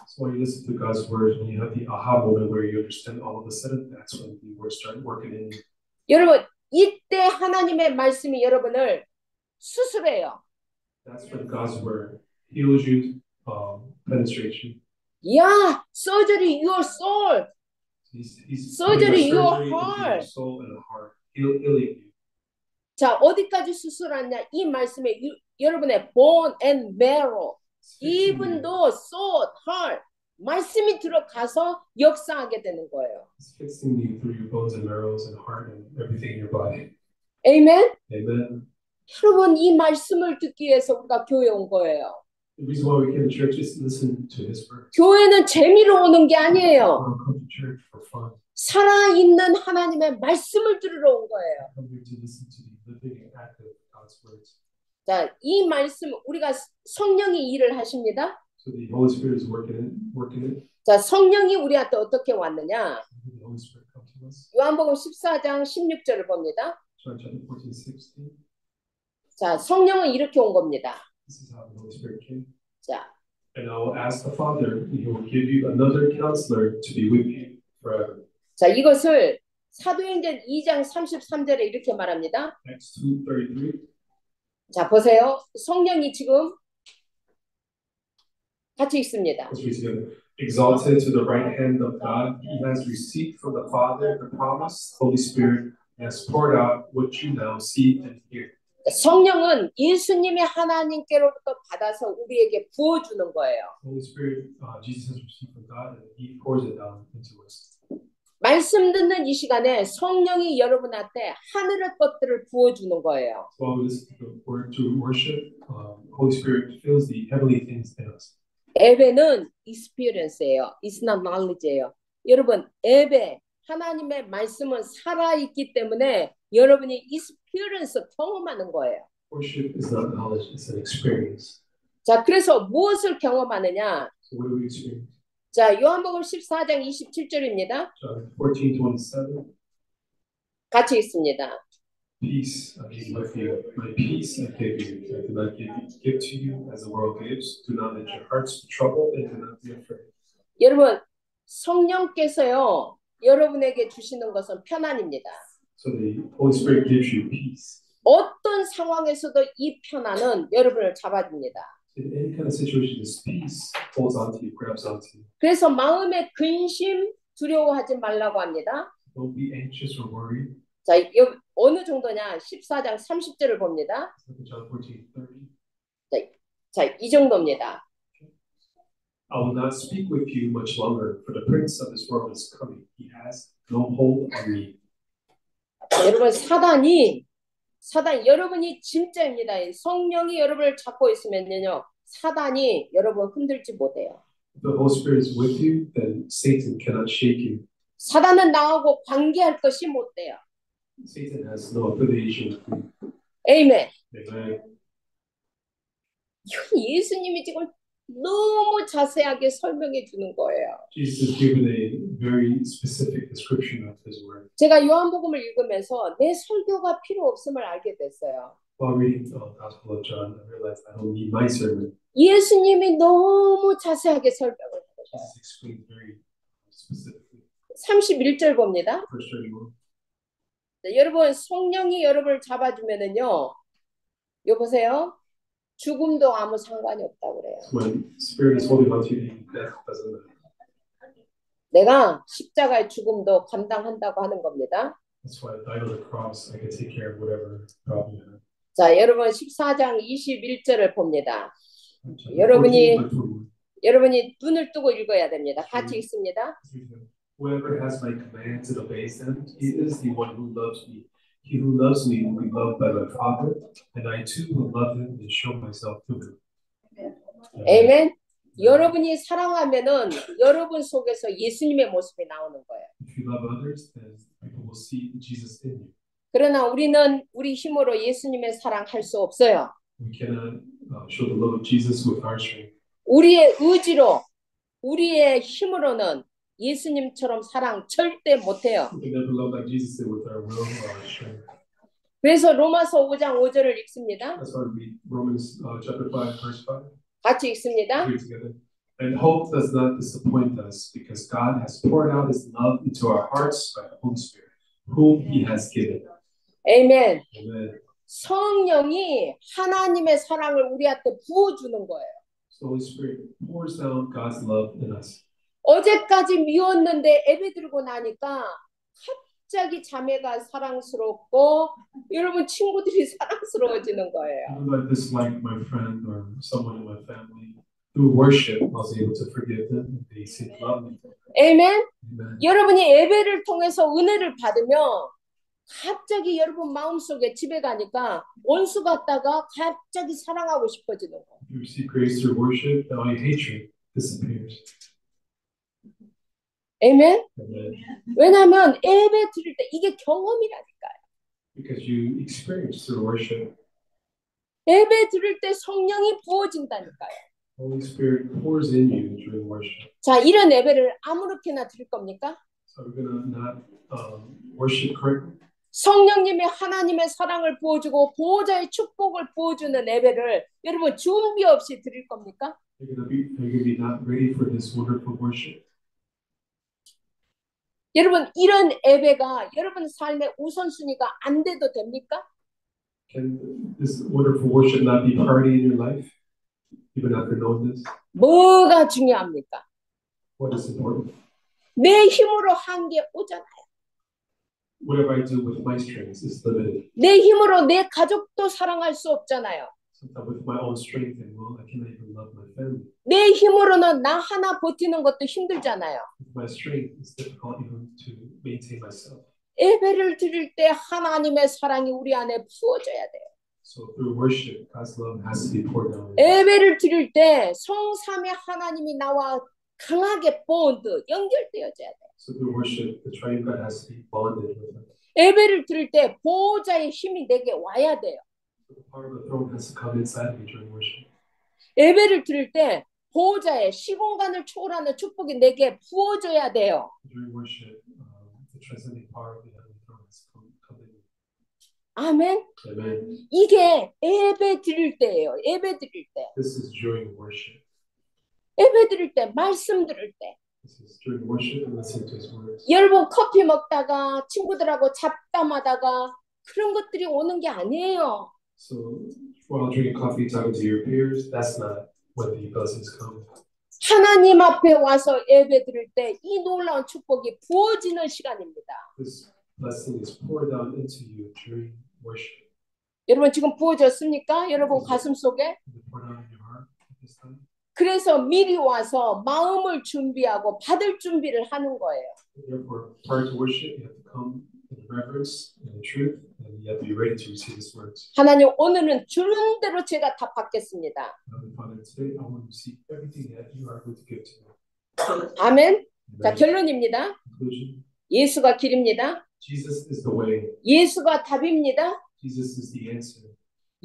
[SPEAKER 2] So when you listen to God's word, when you have the aha moment where you understand all of a sudden, that's when the words start working in you.
[SPEAKER 1] 여러분 이때 하나님의 말씀이 여러분을 수술해요.
[SPEAKER 2] That's when God's word heals you, penetrates you.
[SPEAKER 1] Yeah, surgery your soul.
[SPEAKER 2] He's
[SPEAKER 1] surgery
[SPEAKER 2] putting a
[SPEAKER 1] your
[SPEAKER 2] surgery into
[SPEAKER 1] heart.
[SPEAKER 2] your soul and heart, healing you.
[SPEAKER 1] 자, 어디까지 수술하냐? 이 말씀에 여러분의 bone and marrow, even though soul, heart, 말씀이 들어가서 역사하게 되는 거예요.
[SPEAKER 2] It's fixing you through your bones and marrows and heart and everything in your body.
[SPEAKER 1] Amen.
[SPEAKER 2] Amen.
[SPEAKER 1] 여러분 이 말씀을 듣기 위해서 우리가 교회 온 거예요.
[SPEAKER 2] The reason why we came to church is to listen to His word.
[SPEAKER 1] 교회는 재미로 오는 게 아니에요.
[SPEAKER 2] We don't come to church for fun.
[SPEAKER 1] 살아있는 하나님의 말씀을 들으러 온 거예요.
[SPEAKER 2] We come here to listen to the living and active God's words.
[SPEAKER 1] 자, 이 말씀 우리가 성령이 일을 하십니다.
[SPEAKER 2] So the Holy Spirit is working it.
[SPEAKER 1] 자, 성령이 우리한테 어떻게 왔느냐?
[SPEAKER 2] The Holy Spirit come to us.
[SPEAKER 1] 요한복음 14장 16절을 봅니다.
[SPEAKER 2] John chapter 14:16.
[SPEAKER 1] 자, 성령은 이렇게 온 겁니다.
[SPEAKER 2] This is how the Holy Spirit came.
[SPEAKER 1] 자,
[SPEAKER 2] And I will ask the Father, and He will give you another counselor to be with you forever.
[SPEAKER 1] 자, 이것을 사도행전 2장 33절에 이렇게 말합니다.
[SPEAKER 2] Acts 2:33.
[SPEAKER 1] 자, 보세요. 성령이 지금 같이 읽습니다.
[SPEAKER 2] Let's read together. Exalted to the right hand of God, He has received from the Father the promised Holy Spirit and has poured out what you now see and hear.
[SPEAKER 1] 성령은 예수님이 하나님께로부터 받아서 우리에게 부어주는 거예요.
[SPEAKER 2] Holy Spirit, Jesus has received from God and He pours it down into us.
[SPEAKER 1] 말씀 듣는 이 시간에 성령이 여러분한테 하늘의 것들을 부어주는 거예요.
[SPEAKER 2] So while we listen to the word to worship, Holy Spirit fills the heavenly things in us.
[SPEAKER 1] 예배는 experience예요. It's not knowledge예요. 여러분, 예배, 하나님의 말씀은 살아있기 때문에 여러분이 experience 경험하는 거예요.
[SPEAKER 2] Worship is not knowledge, it's an experience.
[SPEAKER 1] 자, 그래서 무엇을 경험하느냐?
[SPEAKER 2] So what do we experience?
[SPEAKER 1] 자, 요한복음 14장 27절입니다.
[SPEAKER 2] John 14:27.
[SPEAKER 1] 같이 읽습니다.
[SPEAKER 2] Peace I leave with you, my peace I give you. I do not give to you as the world gives. Do not let your hearts be troubled and do not be afraid.
[SPEAKER 1] 여러분, 성령께서요, 여러분에게 주시는 것은 편안입니다.
[SPEAKER 2] So the Holy Spirit gives you peace.
[SPEAKER 1] 어떤 상황에서도 이 편안은 여러분을 잡아줍니다.
[SPEAKER 2] In any kind of situation, this peace holds onto you, grabs onto you.
[SPEAKER 1] 그래서 마음의 근심, 두려워하지 말라고 합니다.
[SPEAKER 2] Don't be anxious or worried.
[SPEAKER 1] 자, 어느 정도냐? 14장 30절을 봅니다.
[SPEAKER 2] John 14:30.
[SPEAKER 1] 자, 이 정도입니다.
[SPEAKER 2] I will not speak with you much longer, for the prince of this world is coming. He has no hold on me.
[SPEAKER 1] 여러분, 사단이 여러분이 진짜입니다. 성령이 여러분을 잡고 있으면요, 사단이 여러분 흔들지 못해요.
[SPEAKER 2] If the Holy Spirit is with you, then Satan cannot shake you.
[SPEAKER 1] 사단은 나하고 관계할 것이 못 돼요.
[SPEAKER 2] Satan has no affiliation with you.
[SPEAKER 1] 아멘.
[SPEAKER 2] Amen.
[SPEAKER 1] 예수님이 지금 너무 자세하게 설명해 주는 거예요.
[SPEAKER 2] Jesus has given a very specific description of his word.
[SPEAKER 1] 제가 요한복음을 읽으면서 내 설교가 필요 없음을 알게 됐어요.
[SPEAKER 2] While reading the Gospel of John, I realized I don't need my sermon.
[SPEAKER 1] 예수님이 너무 자세하게 설명을 해주셔요.
[SPEAKER 2] Jesus explained very specifically.
[SPEAKER 1] 31절 봅니다.
[SPEAKER 2] Verse 31.
[SPEAKER 1] 네, 여러분 성령이 여러분을 잡아주면은요, 여보세요. 죽음도 아무 상관이 없다고 그래요.
[SPEAKER 2] When Spirit is holding onto you, death doesn't matter.
[SPEAKER 1] 내가 십자가의 죽음도 감당한다고 하는 겁니다.
[SPEAKER 2] That's why I died on the cross. I can take care of whatever problem you have.
[SPEAKER 1] 자, 여러분 14장 21절을 봅니다. 여러분이 눈을 뜨고 읽어야 됩니다. 같이 읽습니다.
[SPEAKER 2] Whoever has my commands and obeys them, he is the one who loves me. He who loves me will be loved by my Father, and I too will love him and show myself to him.
[SPEAKER 1] 아멘. 여러분이 사랑하면은 여러분 속에서 예수님의 모습이 나오는 거예요.
[SPEAKER 2] If you love others, then people will see Jesus in you.
[SPEAKER 1] 그러나 우리는 우리 힘으로 예수님의 사랑 할 수 없어요.
[SPEAKER 2] We cannot show the love of Jesus with our strength.
[SPEAKER 1] 우리의 의지로, 우리의 힘으로는 예수님처럼 사랑 절대 못해요.
[SPEAKER 2] We can never love like Jesus did with our will or our strength.
[SPEAKER 1] 그래서 로마서 5장 5절을 읽습니다.
[SPEAKER 2] That's why we read Romans chapter 5, verse 5.
[SPEAKER 1] 같이 읽습니다.
[SPEAKER 2] Read together. And hope does not disappoint us, because God has poured out His love into our hearts by the Holy Spirit, whom He has given.
[SPEAKER 1] 아멘.
[SPEAKER 2] Amen.
[SPEAKER 1] 성령이 하나님의 사랑을 우리한테 부어주는 거예요.
[SPEAKER 2] So Holy Spirit pours down God's love in us.
[SPEAKER 1] 어제까지 미웠는데 예배 드리고 나니까 갑자기 자매가 사랑스럽고 여러분 친구들이 사랑스러워지는 거예요.
[SPEAKER 2] Even though I dislike my friend or someone in my family, through worship, I was able to forgive them. They seem to love me.
[SPEAKER 1] 아멘.
[SPEAKER 2] Amen.
[SPEAKER 1] 여러분이 예배를 통해서 은혜를 받으면 갑자기 여러분 마음속에 집에 가니까 원수 같다가 갑자기 사랑하고 싶어지는 거예요.
[SPEAKER 2] If you receive grace through worship, then all your hatred disappears.
[SPEAKER 1] 아멘.
[SPEAKER 2] Amen.
[SPEAKER 1] 왜냐하면 예배 드릴 때 이게 경험이라니까요.
[SPEAKER 2] Because you experience through worship.
[SPEAKER 1] 예배 드릴 때 성령이 부어진다니까요.
[SPEAKER 2] Holy Spirit pours in you during worship.
[SPEAKER 1] 자, 이런 예배를 아무렇게나 드릴 겁니까?
[SPEAKER 2] So we're gonna not worship correctly.
[SPEAKER 1] 성령님이 하나님의 사랑을 부어주고 보호자의 축복을 부어주는 예배를 여러분 준비 없이 드릴 겁니까?
[SPEAKER 2] You're gonna be not ready for this wonderful worship.
[SPEAKER 1] 여러분 이런 예배가 여러분 삶의 우선순위가 안 돼도 됩니까?
[SPEAKER 2] Can this wonderful worship not be priority in your life, even after knowing this?
[SPEAKER 1] 뭐가 중요합니까?
[SPEAKER 2] What is important?
[SPEAKER 1] 내 힘으로 한 게 오잖아요.
[SPEAKER 2] Whatever I do with my strengths is limited.
[SPEAKER 1] 내 힘으로 내 가족도 사랑할 수 없잖아요.
[SPEAKER 2] Sometimes with my own strength and will, I cannot even love my family.
[SPEAKER 1] 내 힘으로는 나 하나 버티는 것도 힘들잖아요.
[SPEAKER 2] With my strength, it's difficult even to maintain myself.
[SPEAKER 1] 예배를 드릴 때 하나님의 사랑이 우리 안에 부어져야 돼요.
[SPEAKER 2] So through worship, God's love has to be poured down.
[SPEAKER 1] 예배를 드릴 때 성삼위 하나님이 나와 강하게 본드 연결되어져야 돼요.
[SPEAKER 2] So through worship, the triune God has to be bonded with us.
[SPEAKER 1] 예배를 드릴 때 보호자의 힘이 내게 와야 돼요.
[SPEAKER 2] So the power of the throne has to come inside of me during worship.
[SPEAKER 1] 예배를 드릴 때 보호자의 시공간을 초월하는 축복이 내게 부어져야 돼요.
[SPEAKER 2] During worship, the transcending power of the heavenly throne has to come in me.
[SPEAKER 1] 아멘.
[SPEAKER 2] Amen.
[SPEAKER 1] 이게 예배 드릴 때예요. 예배 드릴 때.
[SPEAKER 2] This is during worship.
[SPEAKER 1] 예배 드릴 때, 말씀 들을 때.
[SPEAKER 2] This is during worship and listening to His words.
[SPEAKER 1] 여러분 커피 먹다가 친구들하고 잡담하다가 그런 것들이 오는 게 아니에요.
[SPEAKER 2] So while drinking coffee, talking to your peers, that's not when the blessings come.
[SPEAKER 1] 하나님 앞에 와서 예배 드릴 때 이 놀라운 축복이 부어지는 시간입니다.
[SPEAKER 2] This blessing is poured out into you during worship.
[SPEAKER 1] 여러분 지금 부어졌습니까? 여러분 가슴 속에?
[SPEAKER 2] Is it poured out in your heart at this time?
[SPEAKER 1] 그래서 미리 와서 마음을 준비하고 받을 준비를 하는 거예요.
[SPEAKER 2] Therefore, prior to worship, you have to come in reverence and in truth, and you have to be ready to receive His words.
[SPEAKER 1] 하나님 오늘은 주는 대로 제가 다 받겠습니다.
[SPEAKER 2] Heavenly Father, today I want to receive everything that you are going to give to me.
[SPEAKER 1] 아멘. 자,
[SPEAKER 2] Amen.
[SPEAKER 1] 결론입니다.
[SPEAKER 2] Conclusion.
[SPEAKER 1] 예수가 길입니다.
[SPEAKER 2] Jesus is the way.
[SPEAKER 1] 예수가 답입니다.
[SPEAKER 2] Jesus is the answer.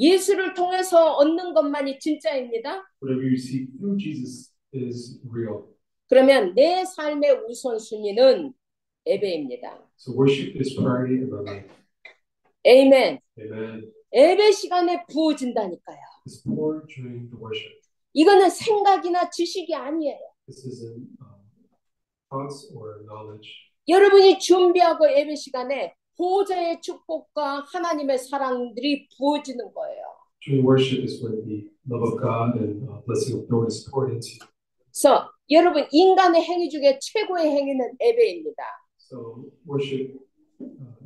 [SPEAKER 1] 예수를 통해서 얻는 것만이 진짜입니다.
[SPEAKER 2] Whatever you receive through Jesus is real.
[SPEAKER 1] 그러면 내 삶의 우선순위는 예배입니다.
[SPEAKER 2] So worship is priority in my life.
[SPEAKER 1] 아멘.
[SPEAKER 2] Amen.
[SPEAKER 1] 예배 시간에 부어진다니까요.
[SPEAKER 2] It's poured during the worship.
[SPEAKER 1] 이거는 생각이나 지식이 아니에요.
[SPEAKER 2] This isn't thoughts or knowledge.
[SPEAKER 1] 여러분이 준비하고 예배 시간에 보좌의 축복과 하나님의 사랑들이 부어지는 거예요.
[SPEAKER 2] During worship is when the love of God and blessing of the Lord is poured into you.
[SPEAKER 1] 그래서 여러분 인간의 행위 중에 최고의 행위는 예배입니다.
[SPEAKER 2] So worship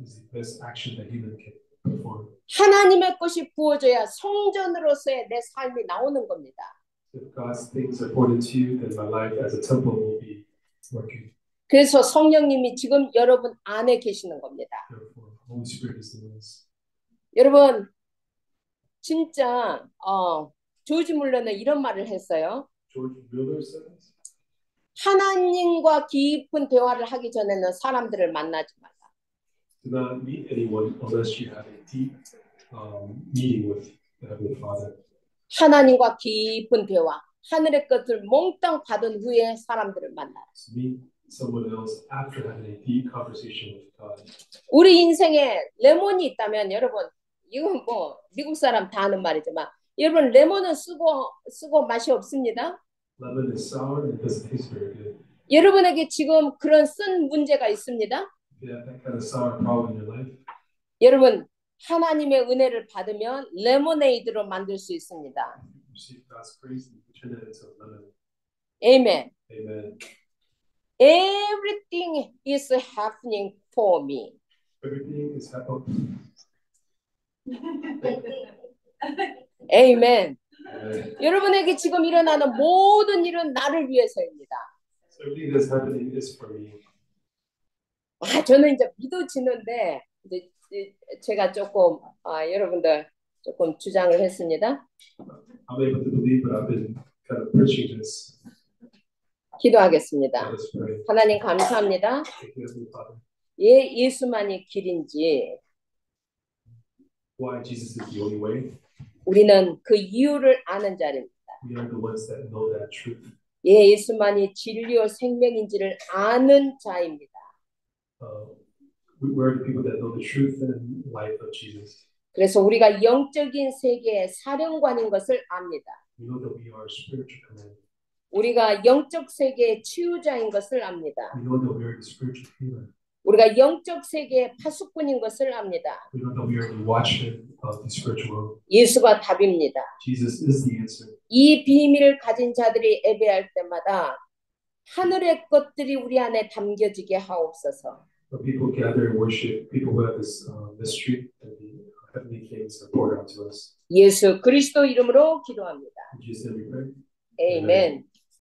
[SPEAKER 2] is the best action that human can perform.
[SPEAKER 1] 하나님의 것이 부어져야 성전으로서의 내 삶이 나오는 겁니다.
[SPEAKER 2] If God's things are poured into you, then my life as a temple will be working.
[SPEAKER 1] 그래서 성령님이 지금 여러분 안에 계시는 겁니다.
[SPEAKER 2] Therefore, Holy Spirit is doing this.
[SPEAKER 1] 여러분 진짜 조지 물러는 이런 말을 했어요.
[SPEAKER 2] George Mueller says,
[SPEAKER 1] 하나님과 깊은 대화를 하기 전에는 사람들을 만나지 말라.
[SPEAKER 2] do not meet anyone unless you have a deep meeting with the Heavenly Father.
[SPEAKER 1] 하나님과 깊은 대화, 하늘의 것을 몽땅 받은 후에 사람들을 만나라.
[SPEAKER 2] So meet someone else after having a deep conversation with God.
[SPEAKER 1] 우리 인생에 레몬이 있다면 여러분 이건 뭐 미국 사람 다 하는 말이지만 여러분 레몬은 쓰고 맛이 없습니다.
[SPEAKER 2] Lemon is sour and it doesn't taste very good.
[SPEAKER 1] 여러분에게 지금 그런 쓴 문제가 있습니다.
[SPEAKER 2] If you have that kind of sour problem in your life,
[SPEAKER 1] 여러분 하나님의 은혜를 받으면 레모네이드로 만들 수 있습니다.
[SPEAKER 2] receive God's grace and turn that into lemonade.
[SPEAKER 1] 아멘.
[SPEAKER 2] Amen.
[SPEAKER 1] Everything is happening for me.
[SPEAKER 2] Everything is happening.
[SPEAKER 1] 아멘.
[SPEAKER 2] Amen.
[SPEAKER 1] 여러분에게 지금 일어나는 모든 일은 나를 위해서입니다.
[SPEAKER 2] So everything that's happening is for me.
[SPEAKER 1] 저는 이제 믿어지는데 이제 제가 조금 여러분들 조금 주장을 했습니다.
[SPEAKER 2] I'm able to believe, but I've been kind of preaching this.
[SPEAKER 1] 기도하겠습니다.
[SPEAKER 2] Let us pray.
[SPEAKER 1] 하나님 감사합니다.
[SPEAKER 2] Thank you, Heavenly Father.
[SPEAKER 1] 예수만이 길인지
[SPEAKER 2] Why Jesus is the only way?
[SPEAKER 1] 우리는 그 이유를 아는 자입니다.
[SPEAKER 2] We are the ones that know that truth.
[SPEAKER 1] 예수만이 진리요 생명인지를 아는 자입니다.
[SPEAKER 2] We are the people that know the truth and life of Jesus.
[SPEAKER 1] 그래서 우리가 영적인 세계의 사령관인 것을 압니다.
[SPEAKER 2] We know that we are spiritual command.
[SPEAKER 1] 우리가 영적 세계의 치유자인 것을 압니다.
[SPEAKER 2] We know that we are the spiritual healer.
[SPEAKER 1] 우리가 영적 세계의 파수꾼인 것을 압니다.
[SPEAKER 2] We know that we are the watchman of the spiritual world.
[SPEAKER 1] 예수가 답입니다.
[SPEAKER 2] Jesus is the answer.
[SPEAKER 1] 이 비밀을 가진 자들이 예배할 때마다 하늘의 것들이 우리 안에 담겨지게 하옵소서.
[SPEAKER 2] When people gather and worship, people who have this mystery and the heavenly things are poured out to us.
[SPEAKER 1] 예수 그리스도 이름으로 기도합니다.
[SPEAKER 2] In Jesus' name we pray.
[SPEAKER 1] 아멘.